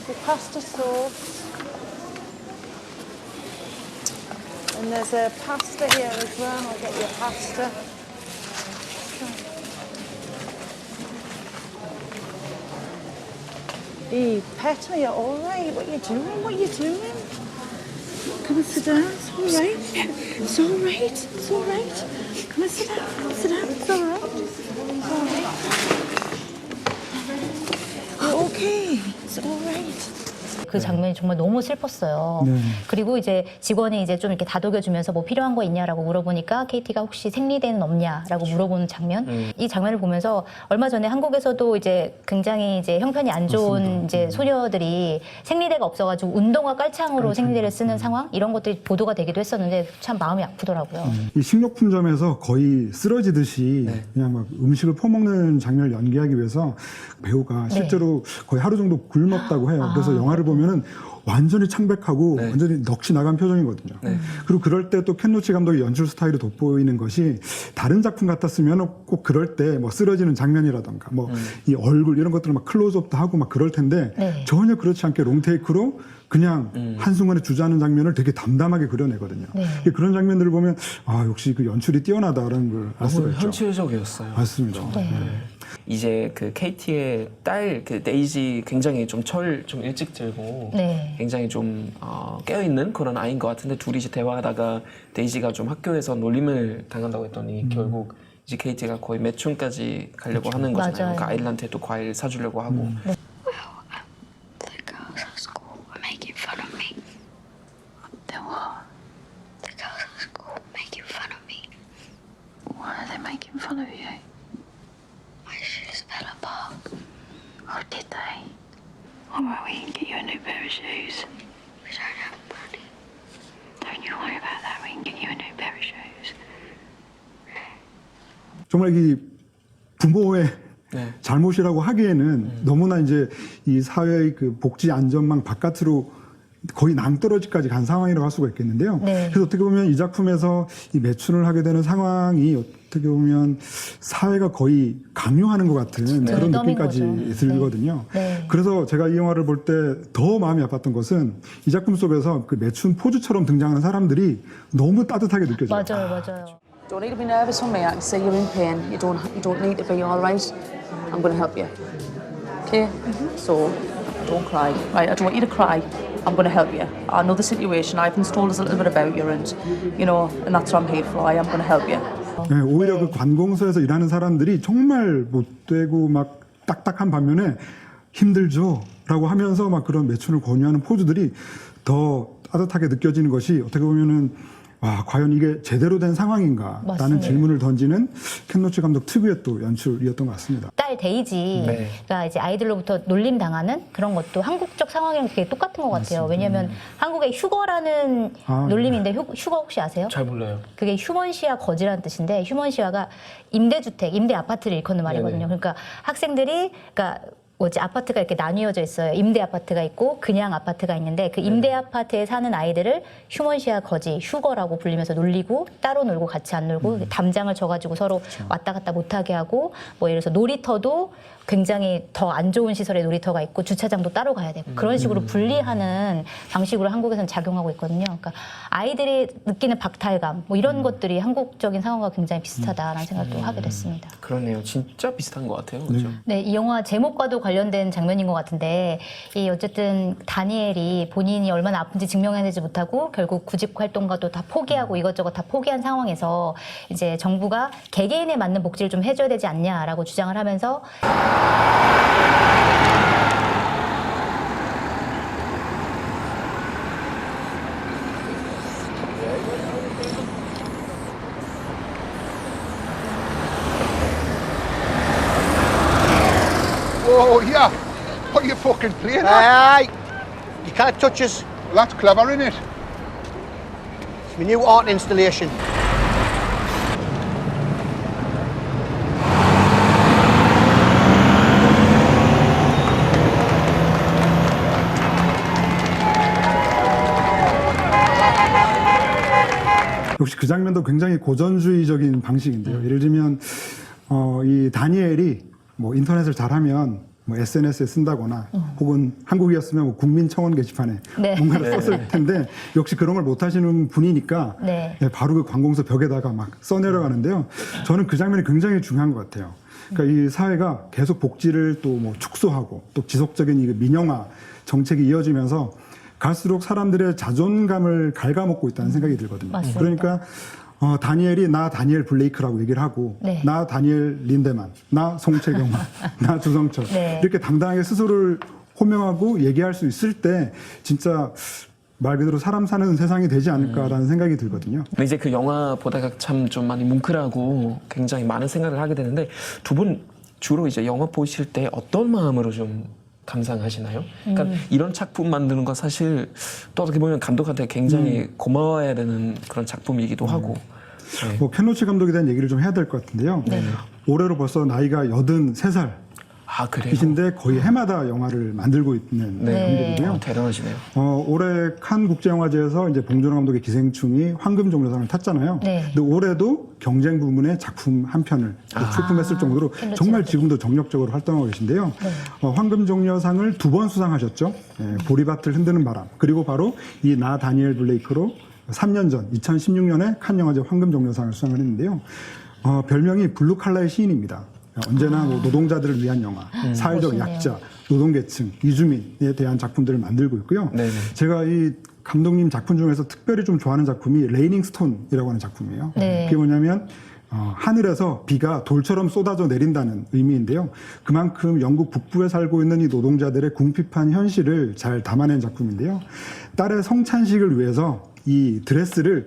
Speaker 8: Your pasta sauce. And there's a pasta here as well. I'll get you a pasta. Hey, pet, are you all right? What are you doing? What are you doing? Come and sit down. It's all right. It's all right. It's all right. Come and sit down. Sit down. It's all right. It's all right. You're okay. It's all right.
Speaker 1: 그 장면이 정말 너무 슬펐어요.
Speaker 5: 네.
Speaker 1: 그리고 이제 직원이 이제 좀 이렇게 다독여주면서 뭐 필요한 거 있냐라고 물어보니까 KT가 혹시 생리대는 없냐라고 물어보는 장면. 이 장면을 보면서 얼마 전에 한국에서도 이제 굉장히 이제 형편이 안 좋은 이제 소녀들이 생리대가 없어가지고 운동화 깔창으로 생리대를 쓰는 상황 이런 것들이 보도가 되기도 했었는데 참 마음이 아프더라고요.
Speaker 5: 이 식료품점에서 거의 쓰러지듯이 그냥 막 음식을 퍼먹는 장면을 연기하기 위해서 배우가 실제로 거의 하루 정도 굶었다고 해요. 그래서 영화를 보면은 완전히 창백하고 완전히 넋이 나간 표정이거든요. 그리고 그럴 때 또 켄 로치 감독의 연출 스타일이 돋보이는 것이 다른 작품 같았으면 꼭 그럴 때 뭐 쓰러지는 장면이라던가 뭐 이 얼굴 이런 것들을 막 클로즈업도 하고 막 그럴 텐데
Speaker 1: 네.
Speaker 5: 전혀 그렇지 않게 롱테이크로 그냥 한순간에 주저하는 장면을 되게 담담하게 그려내거든요.
Speaker 1: 네.
Speaker 5: 그런 장면들을 보면 아 역시 그 연출이 뛰어나다라는 걸 알 수가
Speaker 3: 너무
Speaker 5: 있죠.
Speaker 3: 현실적이었어요.
Speaker 5: 맞습니다.
Speaker 1: 네.
Speaker 2: 이제 그 KT의 딸 그 데이지 굉장히 좀 일찍 들고
Speaker 1: 네.
Speaker 2: 굉장히 좀 깨어 있는 그런 아이인 것 같은데 둘이 이제 대화하다가 데이지가 좀 학교에서 놀림을 당한다고 했더니 결국 이제 KT가 거의 매춘까지 가려고 하는 거잖아요.
Speaker 1: 맞아요.
Speaker 2: 그러니까 아이들한테도 과일 사주려고 하고.
Speaker 9: The girls at school are making fun of me. They're what? The girls at school are making fun of me. Why are they making fun of you? My shoes fell apart. Oh, did they? Oh, well, we can get you a new pair of shoes. We don't have money. Don't you worry about that. We can get you a new pair of shoes.
Speaker 5: 정말 이 부모의
Speaker 2: 네.
Speaker 5: 잘못이라고 하기에는 너무나 이제 이 사회의 그 복지 안전망 바깥으로 거의 낭떠러지까지 간 상황이라고 할 수가 있겠는데요.
Speaker 1: 네.
Speaker 5: 그래서 어떻게 보면 이 작품에서 이 매춘을 하게 되는 상황이 어떻게 보면 사회가 거의 강요하는 것 같은 그런
Speaker 1: 덤인
Speaker 5: 느낌까지
Speaker 1: 거죠.
Speaker 5: 들거든요.
Speaker 1: 네.
Speaker 5: 그래서 제가 이 영화를 볼 때 더 마음이 아팠던 것은 이 작품 속에서 그 매춘 포주처럼 등장하는 사람들이 너무 따뜻하게 느껴져요.
Speaker 1: 맞아요, 맞아요.
Speaker 10: Don't need to be nervous for me. I can see you're in pain. You don't need to be. All right. I'm going to help you. Okay. So, don't cry. Right. I don't want you to cry. I'm going to help you. I know the situation. Ivan's told us a little bit about you, and and that's what I'm here for. I am going to help you.
Speaker 5: 네, 오히려 그 관공서에서 일하는 사람들이 정말 못되고 막 딱딱한 반면에 힘들죠라고 하면서 막 그런 매춘을 권유하는 포즈들이 더 따뜻하게 느껴지는 것이 어떻게 보면은 와 과연 이게 제대로 된 상황인가라는
Speaker 1: 맞습니다.
Speaker 5: 질문을 던지는 켄 로치 감독 특유의 또 연출이었던 것 같습니다.
Speaker 1: 딸 데이지가 이제 아이들로부터 놀림 당하는 그런 것도 한국적 상황이랑 되게 똑같은 것 같아요. 왜냐하면 한국의 휴거라는 놀림인데 휴거 혹시 아세요?
Speaker 2: 잘 몰라요.
Speaker 1: 그게 휴먼시아 거지라는 뜻인데 휴먼시아가 임대주택, 임대 아파트를 일컫는 말이거든요. 그러니까 학생들이 아파트가 이렇게 나뉘어져 있어요. 임대 아파트가 있고 그냥 아파트가 있는데 그 임대 아파트에 사는 아이들을 휴먼시아 거지, 휴거라고 불리면서 놀리고 따로 놀고 같이 안 놀고 담장을 쳐가지고 서로 왔다 갔다 못하게 하고 뭐 예를 들어서 놀이터도 굉장히 더 안 좋은 시설의 놀이터가 있고 주차장도 따로 가야 되고 그런 식으로 분리하는 방식으로 한국에서는 작용하고 있거든요. 그러니까 아이들이 느끼는 박탈감 뭐 이런 것들이 한국적인 상황과 굉장히 비슷하다라는 생각도 하게 됐습니다.
Speaker 2: 그러네요. 진짜 비슷한 것 같아요. 그렇죠?
Speaker 1: 네, 이 영화 제목과도 관련된 장면인 것 같은데 이 어쨌든 다니엘이 본인이 얼마나 아픈지 증명해내지 못하고 결국 구직 활동가도 다 포기하고 이것저것 다 포기한 상황에서 이제 정부가 개개인에 맞는 복지를 좀 해줘야 되지 않냐라고 주장을 하면서
Speaker 6: What are you fucking playing at? Aye. You can't touch us.
Speaker 11: Well, that's clever, innit?
Speaker 6: It's my new art installation.
Speaker 5: 역시 그 장면도 굉장히 고전주의적인 방식인데요. 예를 들면 이 다니엘이 뭐 인터넷을 잘하면 뭐 SNS에 쓴다거나 혹은 한국이었으면 뭐 국민청원 게시판에
Speaker 1: 네.
Speaker 5: 뭔가를 썼을 텐데 역시 그런 걸 못하시는 분이니까
Speaker 1: 네.
Speaker 5: 네, 바로 그 관공서 벽에다가 막 써내려가는데요. 저는 그 장면이 굉장히 중요한 것 같아요. 그러니까 이 사회가 계속 복지를 또 뭐 축소하고 또 지속적인 이 민영화 정책이 이어지면서 갈수록 사람들의 자존감을 갉아먹고 있다는 생각이 들거든요.
Speaker 1: 맞습니다.
Speaker 5: 그러니까 다니엘이 나 다니엘 블레이크라고 얘기를 하고
Speaker 1: 네.
Speaker 5: 나 다니엘 린데만, 나 송채경, 나 주성철
Speaker 1: 네.
Speaker 5: 이렇게 당당하게 스스로를 호명하고 얘기할 수 있을 때 진짜 말 그대로 사람 사는 세상이 되지 않을까라는 생각이 들거든요.
Speaker 2: 근데 이제 그 영화 보다가 참 좀 많이 뭉클하고 굉장히 많은 생각을 하게 되는데 두 분 주로 이제 영화 보실 때 어떤 마음으로 좀 감상하시나요? 그러니까 이런 작품 만드는 거 사실 또 어떻게 보면 감독한테 굉장히 고마워야 되는 그런 작품이기도 하고. 네.
Speaker 5: 뭐 켄로치 감독에 대한 얘기를 좀 해야 될 것 같은데요. 올해로 벌써 나이가 83살.
Speaker 2: 아 그래요?
Speaker 5: 이신데 거의 해마다 영화를 만들고 있는 감독이고요.
Speaker 2: 대단하시네요.
Speaker 5: 올해 칸 국제영화제에서 이제 봉준호 감독의 기생충이 황금종려상을 탔잖아요.
Speaker 1: 네.
Speaker 5: 근데 올해도 경쟁 부문의 작품 한 편을 출품했을 정도로 정말 지금도 정력적으로 활동하고 계신데요. 황금종려상을 2번 수상하셨죠. 보리밭을 흔드는 바람. 그리고 바로 이 나 다니엘 블레이크로 3년 전 2016년에 칸 영화제 황금종려상을 수상을 했는데요. 별명이 블루칼라의 시인입니다. 언제나 뭐 노동자들을 위한 영화, 사회적
Speaker 1: 멋있네요.
Speaker 5: 약자, 노동계층, 이주민에 대한 작품들을 만들고 있고요.
Speaker 2: 네네.
Speaker 5: 제가 이 감독님 작품 중에서 특별히 좀 좋아하는 작품이 레이닝 스톤이라고 하는 작품이에요.
Speaker 1: 네.
Speaker 5: 그게 뭐냐면 하늘에서 비가 돌처럼 쏟아져 내린다는 의미인데요. 그만큼 영국 북부에 살고 있는 이 노동자들의 궁핍한 현실을 잘 담아낸 작품인데요. 딸의 성찬식을 위해서 이 드레스를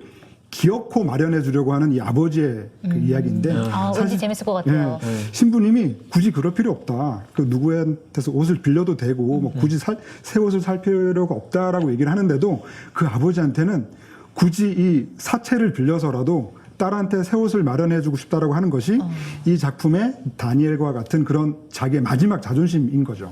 Speaker 5: 기어코 마련해 주려고 하는 이 아버지의 그 이야기인데
Speaker 1: 왠지 재밌을 것 같아요.
Speaker 5: 신부님이 굳이 그럴 필요 없다. 그 누구한테서 옷을 빌려도 되고 뭐 굳이 새 옷을 살 필요가 없다라고 얘기를 하는데도 그 아버지한테는 굳이 이 사채를 빌려서라도 딸한테 새 옷을 마련해주고 싶다라고 하는 것이 이 작품의 다니엘과 같은 그런 자기의 마지막 자존심인 거죠.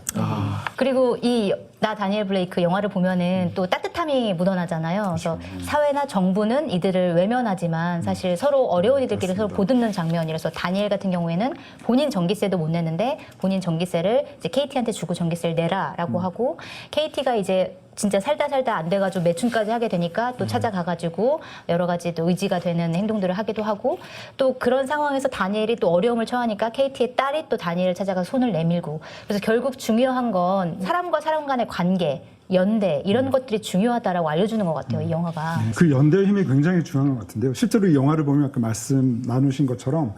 Speaker 1: 그리고 이 나 다니엘 블레이크 영화를 보면은 또 따뜻함이 묻어나잖아요. 그래서 사회나 정부는 이들을 외면하지만 사실 서로 어려운 이들끼리 서로 보듬는 장면이라서 다니엘 같은 경우에는 본인 전기세도 못 내는데 본인 전기세를 이제 KT한테 주고 전기세를 내라라고 하고 KT가 이제 진짜 살다 안 돼가지고 매춘까지 하게 되니까 또 찾아가가지고 여러 가지 또 의지가 되는 행동들을 하기도 하고 또 그런 상황에서 다니엘이 또 어려움을 처하니까 KT의 딸이 또 다니엘을 찾아가 손을 내밀고 그래서 결국 중요한 건 사람과 사람 간의 관계, 연대 이런 것들이 중요하다라고 알려주는 것 같아요. 이 영화가.
Speaker 5: 그 연대의 힘이 굉장히 중요한 것 같은데요. 실제로 이 영화를 보면 아까 말씀 나누신 것처럼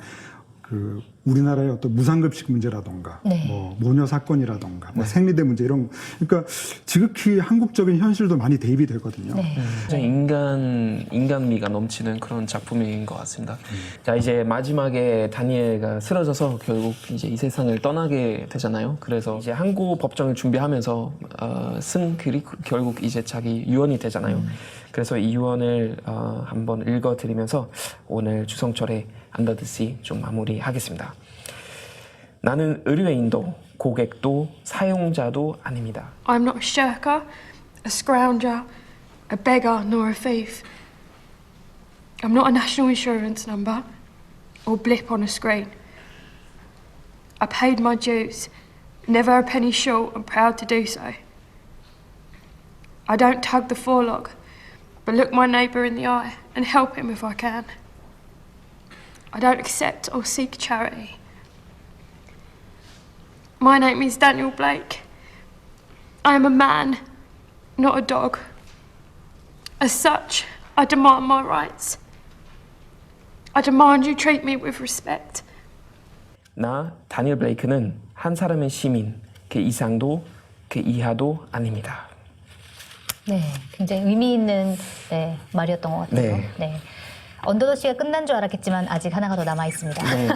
Speaker 5: 그 우리나라의 어떤 무상급식 문제라던가
Speaker 1: 네.
Speaker 5: 뭐 모녀 사건이라던가 뭐 생리대 문제 이런 그러니까 지극히 한국적인 현실도 많이 대입이 되거든요.
Speaker 1: 네.
Speaker 2: 굉장히 인간미가 넘치는 그런 작품인 것 같습니다. 자 이제 마지막에 다니엘가 쓰러져서 결국 이제 이 세상을 떠나게 되잖아요. 그래서 이제 항고 법정을 준비하면서 쓴 글이 결국 이제 자기 유언이 되잖아요. 그래서 이 유언을 한번 읽어드리면서 오늘 주성철의 Under the Sea 좀 마무리하겠습니다. 나는 의뢰인도 고객도 사용자도 아닙니다.
Speaker 12: I'm not a shirker, a scrounger, a beggar, nor a thief. I'm not a national insurance number or blip on a screen. I paid my dues, never a penny short and proud to do so. I don't tug the forelock, but look my neighbour in the eye and help him if I can. I don't accept or seek charity. My name is Daniel Blake. I am a man, not a dog. As such, I demand my rights. I demand you treat me with respect.
Speaker 2: 나 다니엘 블레이크는 한 사람의 시민, 그 이상도 그 이하도 아닙니다.
Speaker 1: 네, 굉장히 의미 있는 말이었던 것 같아요.
Speaker 2: 네.
Speaker 1: 네. 언더더 씨가 끝난 줄 알았겠지만 아직 하나가 더 남아 있습니다.
Speaker 2: 네,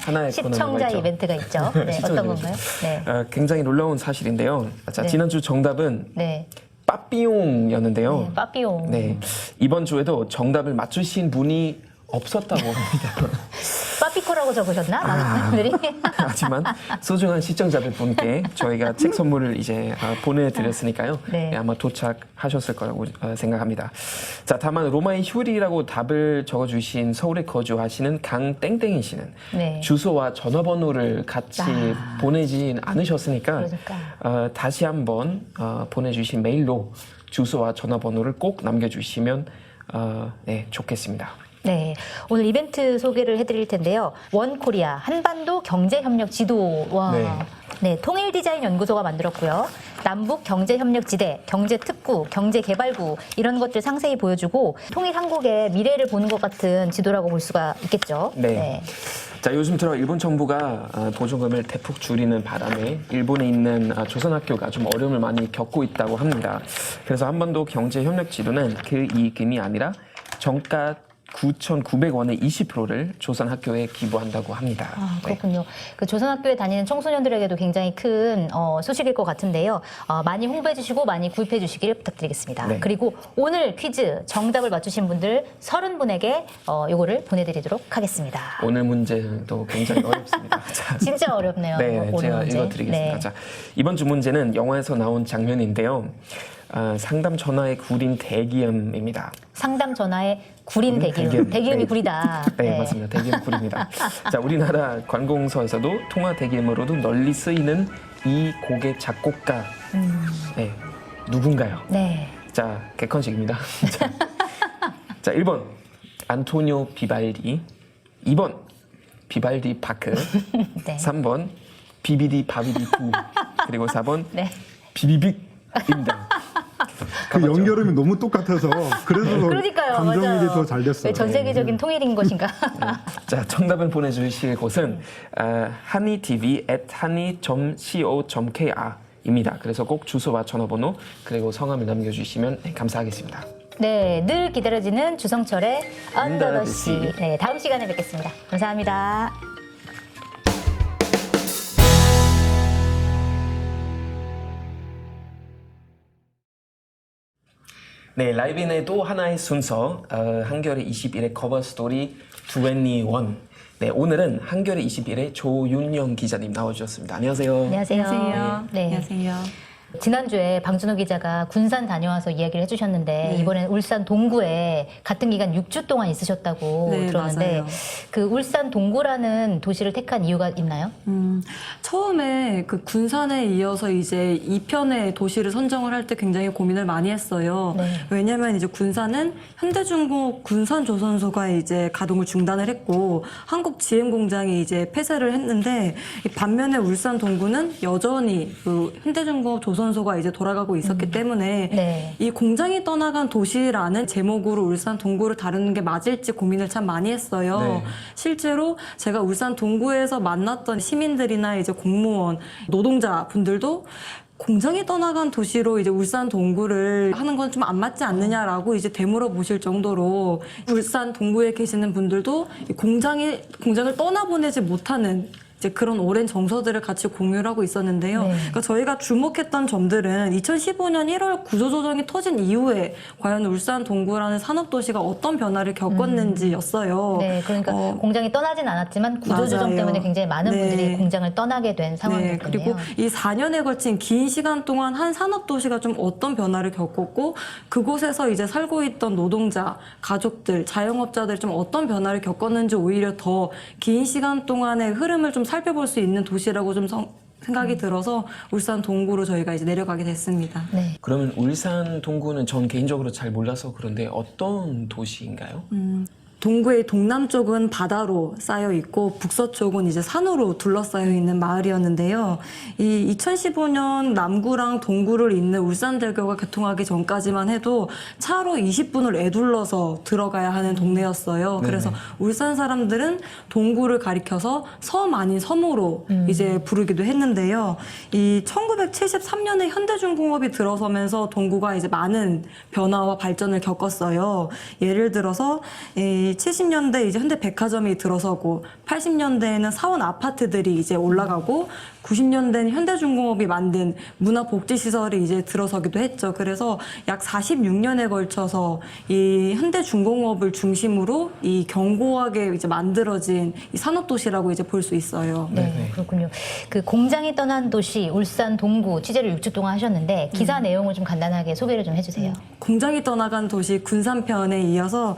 Speaker 2: 하나의 코너가
Speaker 1: 시청자
Speaker 2: 있죠.
Speaker 1: 이벤트가 있죠. 네,
Speaker 2: 시청자
Speaker 1: 어떤
Speaker 2: 이벤트.
Speaker 1: 건가요? 네.
Speaker 2: 굉장히 놀라운 사실인데요. 자,
Speaker 1: 네.
Speaker 2: 지난주 정답은
Speaker 1: 네.
Speaker 2: 빠삐용이었는데요.
Speaker 1: 네, 빠삐용.
Speaker 2: 네, 이번 주에도 정답을 맞추신 분이 없었다고 합니다.
Speaker 1: 빠삐코라고 적으셨나? 많은 분들이.
Speaker 2: 하지만 소중한 시청자들 분께 저희가 책 선물을 이제 보내드렸으니까요.
Speaker 1: 네.
Speaker 2: 네, 아마 도착하셨을 거라고 생각합니다. 자, 다만 로마의 휴일이라고 답을 적어주신 서울에 거주하시는 강땡땡이 씨는
Speaker 1: 네.
Speaker 2: 주소와 전화번호를 같이 보내진 않으셨으니까
Speaker 1: 그러니까.
Speaker 2: 다시 한번 보내주신 메일로 주소와 전화번호를 꼭 남겨주시면 네, 좋겠습니다.
Speaker 1: 네, 오늘 이벤트 소개를 해드릴 텐데요. 원코리아 한반도 경제협력 지도와 네, 통일디자인연구소가 만들었고요. 남북 경제협력지대, 경제특구, 경제개발구 이런 것들 상세히 보여주고 통일 한국의 미래를 보는 것 같은 지도라고 볼 수가 있겠죠.
Speaker 2: 네. 자, 요즘 들어 일본 정부가 보조금을 대폭 줄이는 바람에 일본에 있는 조선학교가 좀 어려움을 많이 겪고 있다고 합니다. 그래서 한반도 경제협력지도는 그 이익금이 아니라 정가 9,900원의 20%를 조선학교에 기부한다고 합니다.
Speaker 1: 아, 그렇군요. 그 조선학교에 다니는 청소년들에게도 굉장히 큰 소식일 것 같은데요. 많이 홍보해 주시고 많이 구입해 주시길 부탁드리겠습니다.
Speaker 2: 네.
Speaker 1: 그리고 오늘 퀴즈 정답을 맞추신 분들 30분에게 요거를 보내드리도록 하겠습니다.
Speaker 2: 오늘 문제도 굉장히 어렵습니다. 자,
Speaker 1: 진짜 어렵네요.
Speaker 2: 네,
Speaker 1: 오늘
Speaker 2: 제가
Speaker 1: 문제.
Speaker 2: 읽어드리겠습니다.
Speaker 1: 네.
Speaker 2: 자, 이번 주 문제는 영화에서 나온 장면인데요. 상담 전화의 구린 대기음입니다.
Speaker 1: 상담 전화의 구린 대기음. 대기음이
Speaker 2: 네.
Speaker 1: 구리다.
Speaker 2: 네, 맞습니다. 대기음 굴입니다. 자, 우리나라 관공서에서도 통화 대기음으로도 널리 쓰이는 이 곡의 작곡가, 네, 누군가요?
Speaker 1: 네.
Speaker 2: 자, 객관식입니다. 자, 1번 안토니오 비발디, 2번 비발디 파크,
Speaker 1: 네.
Speaker 2: 3번 비비디 바비디 두, 그리고 4번
Speaker 1: 네.
Speaker 2: 비비빅입니다.
Speaker 5: 그 연결음이 너무 똑같아서 그래서
Speaker 1: 그러니까요.
Speaker 5: 감정이입이
Speaker 1: 맞아요.
Speaker 5: 더 잘 됐어요.
Speaker 1: 전 세계적인 통일인 것인가?
Speaker 2: 자, 정답을 보내주실 곳은 hanitv@hani.co.kr입니다. 그래서 꼭 주소와 전화번호 그리고 성함을 남겨주시면 감사하겠습니다.
Speaker 1: 네, 늘 기다려지는 주성철의 언더더 씨. 네, 다음 시간에 뵙겠습니다. 감사합니다.
Speaker 2: 네, 라이브인의 또 하나의 순서 한겨레 21의 커버 스토리 21. 네, 오늘은 한겨레 21의 조윤영 기자님 나와주셨습니다. 안녕하세요.
Speaker 1: 안녕하세요. 네.
Speaker 11: 안녕하세요.
Speaker 1: 지난주에 방준호 기자가 군산 다녀와서 이야기를 해주셨는데
Speaker 11: 네.
Speaker 1: 이번엔 울산 동구에 같은 기간 6주 동안 있으셨다고
Speaker 11: 네,
Speaker 1: 들었는데
Speaker 11: 맞아요.
Speaker 1: 그 울산 동구라는 도시를 택한 이유가 있나요?
Speaker 11: 처음에 그 군산에 이어서 이제 2편의 도시를 선정을 할 때 굉장히 고민을 많이 했어요.
Speaker 1: 네.
Speaker 11: 왜냐면 이제 군산은 현대중공업 군산조선소가 이제 가동을 중단을 했고 한국 GM공장이 이제 폐쇄를 했는데 이 반면에 울산 동구는 여전히 그 현대중공업 조선소가 이제 돌아가고 있었기 때문에
Speaker 1: 네.
Speaker 11: 이 공장이 떠나간 도시라는 제목으로 울산 동구를 다루는 게 맞을지 고민을 참 많이 했어요.
Speaker 2: 네.
Speaker 11: 실제로 제가 울산 동구에서 만났던 시민들이나 이제 공무원, 노동자 분들도 공장이 떠나간 도시로 이제 울산 동구를 하는 건 좀 안 맞지 않느냐라고 이제 되물어 보실 정도로 울산 동구에 계시는 분들도 이 공장을 떠나보내지 못하는 이제 그런 오랜 정서들을 같이 공유를 하고 있었는데요.
Speaker 1: 네.
Speaker 11: 그러니까 저희가 주목했던 점들은 2015년 1월 구조조정이 터진 이후에 과연 울산 동구라는 산업도시가 어떤 변화를 겪었는지였어요.
Speaker 1: 네, 그러니까 공장이 떠나진 않았지만 구조조정
Speaker 11: 맞아요.
Speaker 1: 때문에 굉장히 많은
Speaker 11: 네.
Speaker 1: 분들이 공장을 떠나게 된 상황이었군요.
Speaker 11: 네, 그리고 이 4년에 걸친 긴 시간 동안 한 산업도시가 좀 어떤 변화를 겪었고 그곳에서 이제 살고 있던 노동자, 가족들, 자영업자들이 좀 어떤 변화를 겪었는지 오히려 더 긴 시간 동안의 흐름을 좀 살펴볼 수 있는 도시라고 좀 생각이 들어서 울산 동구로 저희가 이제 내려가게 됐습니다.
Speaker 1: 네.
Speaker 2: 그러면 울산 동구는 전 개인적으로 잘 몰라서 그런데 어떤 도시인가요?
Speaker 11: 동구의 동남쪽은 바다로 쌓여 있고 북서쪽은 이제 산으로 둘러싸여 있는 마을이었는데요. 이 2015년 남구랑 동구를 잇는 울산대교가 개통하기 전까지만 해도 차로 20분을 애둘러서 들어가야 하는 동네였어요. 그래서 울산 사람들은 동구를 가리켜서 섬 아닌 섬으로 이제 부르기도 했는데요. 이 1973년에 현대중공업이 들어서면서 동구가 이제 많은 변화와 발전을 겪었어요. 예를 들어서 이 70년대 이제 현대 백화점이 들어서고 80년대에는 사원 아파트들이 이제 올라가고 90년대는 현대중공업이 만든 문화복지시설이 이제 들어서기도 했죠. 그래서 약 46년에 걸쳐서 이 현대중공업을 중심으로 이 견고하게 이제 만들어진 이 산업도시라고 이제 볼 수 있어요.
Speaker 1: 네, 그렇군요. 그 공장이 떠난 도시 울산 동구 취재를 6주 동안 하셨는데 기사 내용을 좀 간단하게 소개를 좀 해주세요.
Speaker 11: 공장이 떠나간 도시 군산편에 이어서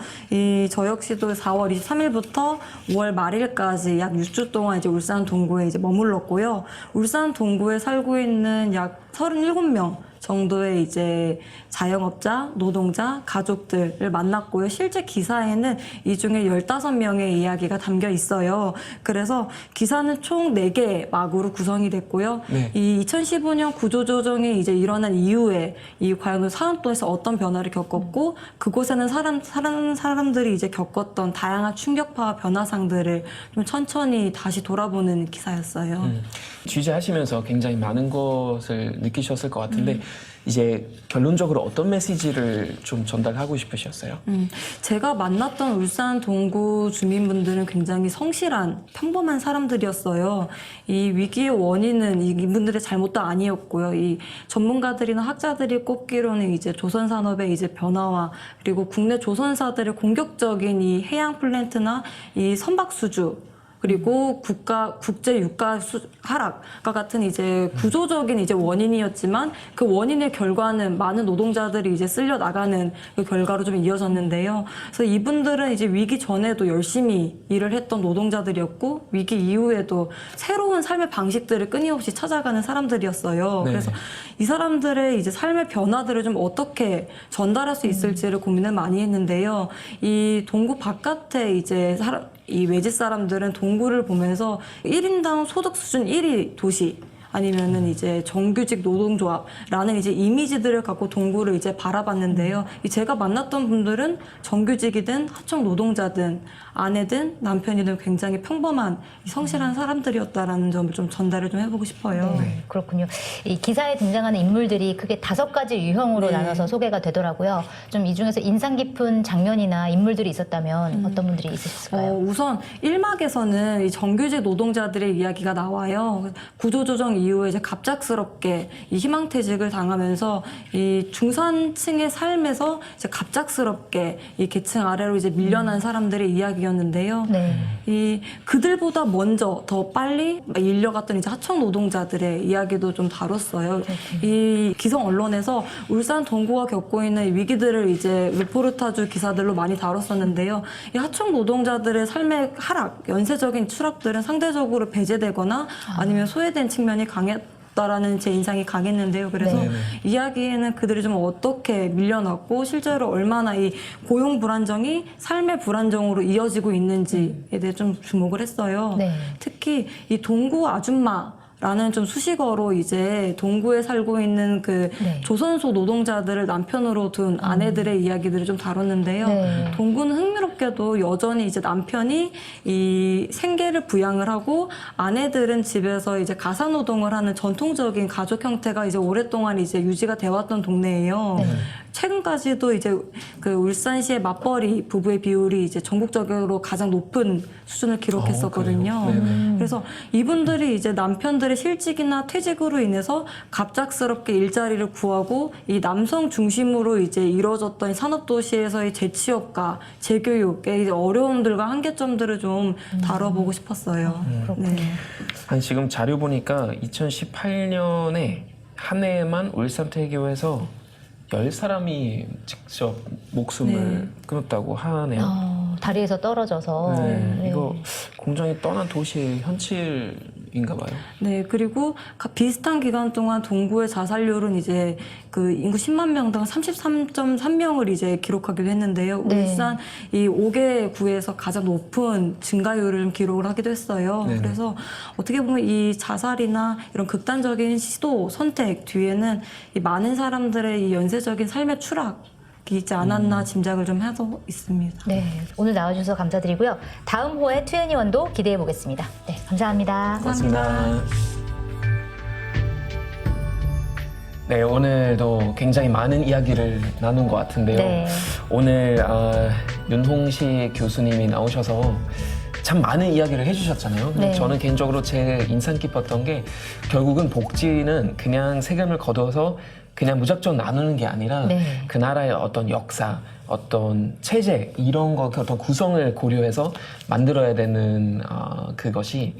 Speaker 11: 저 역시도 4월 23일부터 5월 말일까지 약 6주 동안 이제 울산 동구에 이제 머물렀고요. 울산 동구에 살고 있는 약 37명 정도의 이제 자영업자, 노동자, 가족들을 만났고요. 실제 기사에는 이 중에 15명의 이야기가 담겨 있어요. 그래서 기사는 총 4개 막으로 구성이 됐고요.
Speaker 2: 네.
Speaker 11: 이 2015년 구조조정이 이제 일어난 이후에 이 과연 산업도에서 어떤 변화를 겪었고 그곳에는 사람들이 이제 겪었던 다양한 충격파와 변화상들을 좀 천천히 다시 돌아보는 기사였어요.
Speaker 2: 취재하시면서 굉장히 많은 것을 느끼셨을 것 같은데 이제 결론적으로 어떤 메시지를 좀 전달하고 싶으셨어요?
Speaker 11: 제가 만났던 울산 동구 주민분들은 굉장히 성실한 평범한 사람들이었어요. 이 위기의 원인은 이분들의 잘못도 아니었고요. 이 전문가들이나 학자들이 꼽기로는 이제 조선 산업의 이제 변화와 그리고 국내 조선사들의 공격적인 이 해양 플랜트나 이 선박 수주 그리고 국제 유가 하락과 같은 이제 구조적인 이제 원인이었지만 그 원인의 결과는 많은 노동자들이 이제 쓸려 나가는 그 결과로 좀 이어졌는데요. 그래서 이분들은 이제 위기 전에도 열심히 일을 했던 노동자들이었고 위기 이후에도 새로운 삶의 방식들을 끊임없이 찾아가는 사람들이었어요.
Speaker 2: 네.
Speaker 11: 그래서 이 사람들의 이제 삶의 변화들을 좀 어떻게 전달할 수 있을지를 고민을 많이 했는데요. 이 동구 바깥에 이제 이 외지 사람들은 동구를 보면서 1인당 소득 수준 1위 도시 아니면은 이제 정규직 노동조합라는 이제 이미지들을 갖고 동구를 이제 바라봤는데요. 제가 만났던 분들은 정규직이든 하청 노동자든 아내든 남편이든 굉장히 평범한 성실한 사람들이었다라는 점을 좀 전달을 좀 해보고 싶어요.
Speaker 1: 네, 그렇군요. 이 기사에 등장하는 인물들이 크게 5가지 유형으로
Speaker 11: 네.
Speaker 1: 나눠서 소개가 되더라고요. 좀 이 중에서 인상 깊은 장면이나 인물들이 있었다면 어떤 분들이 있으셨을까요?
Speaker 11: 우선 1막에서는 이 정규직 노동자들의 이야기가 나와요. 구조조정 이후에 이제 갑작스럽게 이 희망퇴직을 당하면서 이 중산층의 삶에서 이제 갑작스럽게 이 계층 아래로 이제 밀려난 사람들의 이야기였는데요.
Speaker 1: 네.
Speaker 11: 이 그들보다 먼저 더 빨리 밀려갔던 이제 하청 노동자들의 이야기도 좀 다뤘어요. 이 기성 언론에서 울산 동구가 겪고 있는 위기들을 이제 루포르타주 기사들로 많이 다뤘었는데요. 이 하청 노동자들의 삶의 하락, 연쇄적인 추락들은 상대적으로 배제되거나 아니면 소외된 측면이 강했다라는 제 인상이 강했는데요. 그래서 이야기에는 그들이 좀 어떻게 밀려났고 실제로 얼마나 이 고용 불안정이 삶의 불안정으로 이어지고 있는지에 대해 좀 주목을 했어요.
Speaker 1: 네.
Speaker 11: 특히 이 동구 아줌마 라는 좀 수식어로 이제 동구에 살고 있는 그
Speaker 1: 네.
Speaker 11: 조선소 노동자들을 남편으로 둔 아내들의 이야기들을 좀 다뤘는데요.
Speaker 1: 네.
Speaker 11: 동구는 흥미롭게도 여전히 이제 남편이 이 생계를 부양을 하고 아내들은 집에서 이제 가사노동을 하는 전통적인 가족 형태가 이제 오랫동안 이제 유지가 되어 왔던 동네예요.
Speaker 1: 네.
Speaker 11: 최근까지도 이제 그 울산시의 맞벌이 부부의 비율이 이제 전국적으로 가장 높은 수준을 기록했었거든요.
Speaker 2: 그래요?
Speaker 11: 그래서 이분들이 이제 남편들의 실직이나 퇴직으로 인해서 갑작스럽게 일자리를 구하고 이 남성 중심으로 이제 이루어졌던 산업도시에서의 재취업과 재교육의 이제 어려움들과 한계점들을 좀 다뤄보고 싶었어요. 네.
Speaker 2: 한 지금 자료 보니까 2018년에 한 해에만 울산태교에서 10사람이 직접 목숨을 끊었다고 하네요.
Speaker 1: 다리에서 떨어져서.
Speaker 2: 네, 이거 공장이 떠난 도시의 현실인가 봐요.
Speaker 11: 네, 그리고 비슷한 기간 동안 동구의 자살률은 이제 그 인구 10만 명당 33.3명을 이제 기록하기도 했는데요.
Speaker 1: 네.
Speaker 11: 울산 이 5개 구에서 가장 높은 증가율을 기록을 하기도 했어요.
Speaker 2: 네.
Speaker 11: 그래서 어떻게 보면 이 자살이나 이런 극단적인 시도 선택 뒤에는 이 많은 사람들의 이 연쇄적인 삶의 추락 있지 않았나 짐작을 좀 하고 있습니다.
Speaker 1: 네, 오늘 나와주셔서 감사드리고요. 다음 호의 2NE1도 기대해 보겠습니다. 네, 감사합니다.
Speaker 2: 고맙습니다. 네, 오늘도 굉장히 많은 이야기를 나눈 것 같은데요.
Speaker 1: 네.
Speaker 2: 오늘 윤홍식 교수님이 나오셔서 참 많은 이야기를 해주셨잖아요. 근데
Speaker 1: 네.
Speaker 2: 저는 개인적으로 제일 인상 깊었던 게 결국은 복지는 그냥 세금을 걷어서 그냥 무작정 나누는 게 아니라
Speaker 1: 네.
Speaker 2: 그 나라의 어떤 역사, 어떤 체제 이런 거 어떤 구성을 고려해서 만들어야 되는 그것이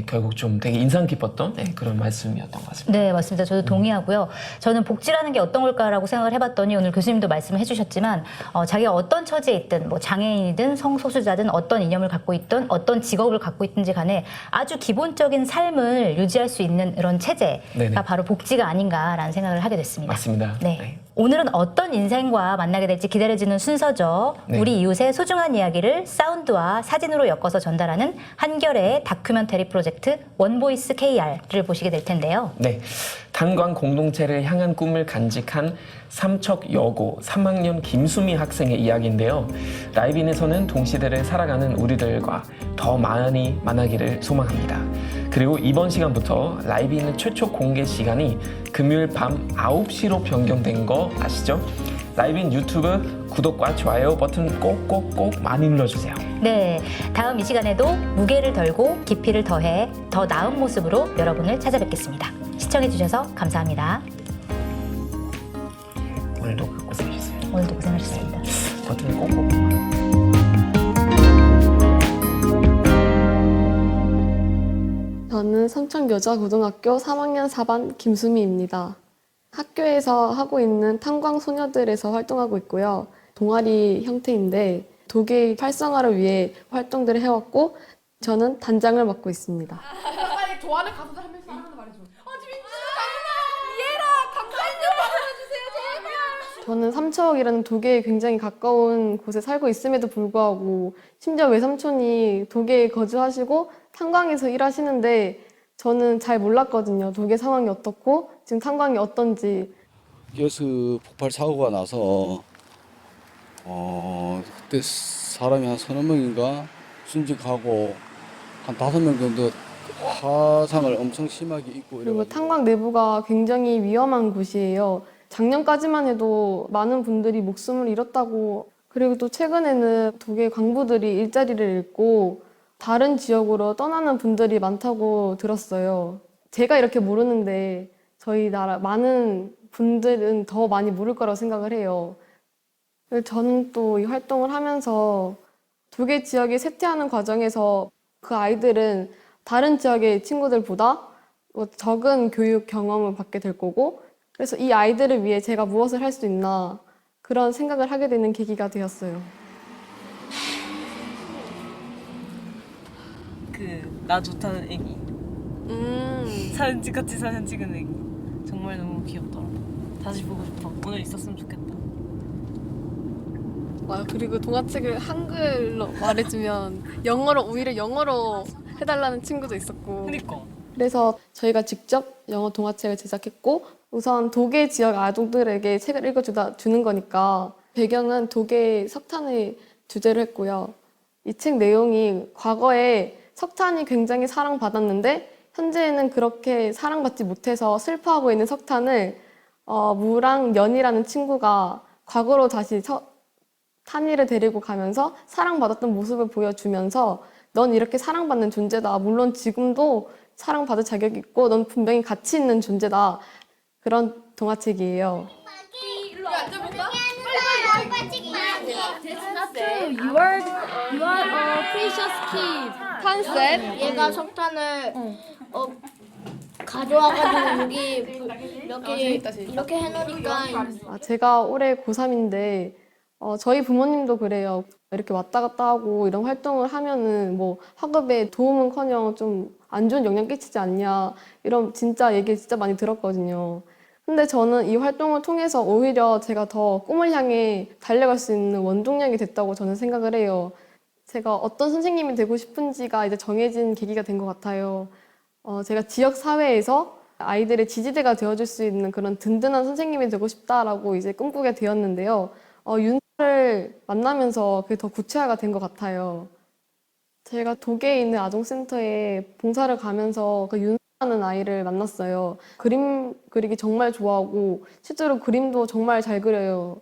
Speaker 2: 결국 좀 되게 인상 깊었던 그런 말씀이었던 것 같습니다.
Speaker 1: 네, 맞습니다. 저도 동의하고요. 저는 복지라는 게 어떤 걸까라고 생각을 해봤더니 오늘 교수님도 말씀을 해주셨지만 자기가 어떤 처지에 있든 뭐 장애인이든 성소수자든 어떤 이념을 갖고 있든 어떤 직업을 갖고 있든지 간에 아주 기본적인 삶을 유지할 수 있는 이런 체제가
Speaker 2: 네네.
Speaker 1: 바로 복지가 아닌가라는 생각을 하게 됐습니다.
Speaker 2: 맞습니다.
Speaker 1: 네.
Speaker 2: 네.
Speaker 1: 오늘은 어떤 인생과 만나게 될지 기다려지는 순서죠.
Speaker 2: 네.
Speaker 1: 우리 이웃의 소중한 이야기를 사운드와 사진으로 엮어서 전달하는 한겨레의 다큐멘터리 프로젝트 원보이스 KR를 보시게 될 텐데요.
Speaker 2: 네, 탄광 공동체를 향한 꿈을 간직한 삼척여고 3학년 김수미 학생의 이야기인데요. 라이빈에서는 동시대를 살아가는 우리들과 더 많이 만나기를 소망합니다. 그리고 이번 시간부터 라이빈의 최초 공개 시간이 금요일 밤 9시로 변경된 거 아시죠? 라이빈 유튜브 구독과 좋아요 버튼 꼭꼭꼭 많이 눌러주세요.
Speaker 1: 네, 다음 이 시간에도 무게를 덜고 깊이를 더해 더 나은 모습으로 여러분을 찾아뵙겠습니다. 시청해주셔서 감사합니다.
Speaker 2: 오늘도 고생하셨어요.
Speaker 1: 오늘도 고생하셨습니다.
Speaker 2: 버튼 꼭꼭.
Speaker 13: 저는 삼척여자고등학교 3학년 4반 김수미입니다. 학교에서 하고 있는 탄광소녀들에서 활동하고 있고요. 동아리 형태인데 독일 활성화를 위해 활동들을 해왔고 저는 단장을 맡고 있습니다.
Speaker 12: 빨리 좋아하는 가수들 한 명씩 하나 말해줘. 이해라 감사한 좀 말해주세요 제발.
Speaker 13: 저는 삼척이라는 독일에 굉장히 가까운 곳에 살고 있음에도 불구하고 심지어 외삼촌이 독일에 거주하시고 탄광에서 일하시는데 저는 잘 몰랐거든요. 독일 상황이 어떻고 지금 탄광이 어떤지.
Speaker 14: 가스 폭발 사고가 나서 그때 사람이 한 서너 명인가 순직하고 한 5명 정도 화상을 엄청 심하게 입고
Speaker 13: 그리고 탄광 내부가 굉장히 위험한 곳이에요. 작년까지만 해도 많은 분들이 목숨을 잃었다고. 그리고 또 최근에는 독일 광부들이 일자리를 잃고 다른 지역으로 떠나는 분들이 많다고 들었어요. 제가 이렇게 모르는데 저희 나라 많은 분들은 더 많이 모를 거라고 생각을 해요. 저는 또 이 활동을 하면서 독일 지역에 쇠퇴하는 과정에서 그 아이들은 다른 지역의 친구들보다 적은 교육 경험을 받게 될 거고, 그래서 이 아이들을 위해 제가 무엇을 할 수 있나 그런 생각을 하게 되는 계기가 되었어요.
Speaker 15: 나 좋다는 애기. 같이 사진 찍은 애기. 정말 너무 귀엽더라. 다시 보고 싶어. 오늘 있었으면 좋겠다.
Speaker 16: 그리고 동화책을 한글로 말해주면 오히려 영어로 해달라는 친구도 있었고.
Speaker 13: 그래서 저희가 직접 영어 동화책을 제작했고, 우선 독일 지역 아동들에게 책을 읽어주는 거니까 배경은 독일 석탄을 주제로 했고요. 이 책 내용이 과거에 석탄이 굉장히 사랑받았는데 현재에는 그렇게 사랑받지 못해서 슬퍼하고 있는 석탄을 무랑 연이라는 친구가 과거로 다시 탄이를 데리고 가면서 사랑받았던 모습을 보여주면서 넌 이렇게 사랑받는 존재다. 물론 지금도 사랑받을 자격이 있고 넌 분명히 가치 있는 존재다. 그런 동화책이에요.
Speaker 17: You are a precious kid. 컨셉. 얘가 석탄을 가져와가지고 여기 이렇게 해놓으니까.
Speaker 13: 제가 올해 고3인데 저희 부모님도 그래요. 이렇게 왔다 갔다 하고 이런 활동을 하면은 뭐 학업에 도움은커녕 좀 안 좋은 영향 끼치지 않냐 이런 진짜 얘기 진짜 많이 들었거든요. 근데 저는 이 활동을 통해서 오히려 제가 더 꿈을 향해 달려갈 수 있는 원동력이 됐다고 저는 생각을 해요. 제가 어떤 선생님이 되고 싶은지가 이제 정해진 계기가 된 것 같아요. 제가 지역 사회에서 아이들의 지지대가 되어줄 수 있는 그런 든든한 선생님이 되고 싶다라고 이제 꿈꾸게 되었는데요. 윤서를 만나면서 그게 더 구체화가 된 것 같아요. 제가 독일에 있는 아동센터에 봉사를 가면서 그 윤서라는 하는 아이를 만났어요. 그림 그리기 정말 좋아하고 실제로 그림도 정말 잘 그려요.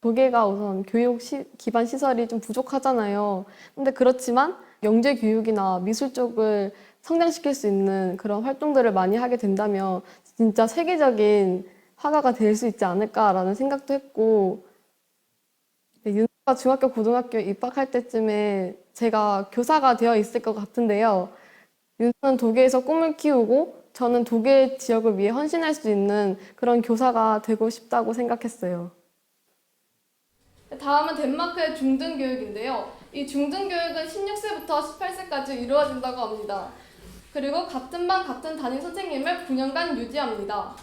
Speaker 13: 독일가 우선 교육 기반 시설이 좀 부족하잖아요. 근데 그렇지만 영재 교육이나 미술 쪽을 성장시킬 수 있는 그런 활동들을 많이 하게 된다면 진짜 세계적인 화가가 될 수 있지 않을까라는 생각도 했고, 윤서가 중학교, 고등학교 입학할 때쯤에 제가 교사가 되어 있을 것 같은데요. 윤서는 독일에서 꿈을 키우고 저는 독일 지역을 위해 헌신할 수 있는 그런 교사가 되고 싶다고 생각했어요.
Speaker 16: 다음은 덴마크의 중등교육인데요. 이 중등교육은 16세부터 18세까지 이루어진다고 합니다. 그리고 같은 반, 같은 담임 선생님을 9년간 유지합니다.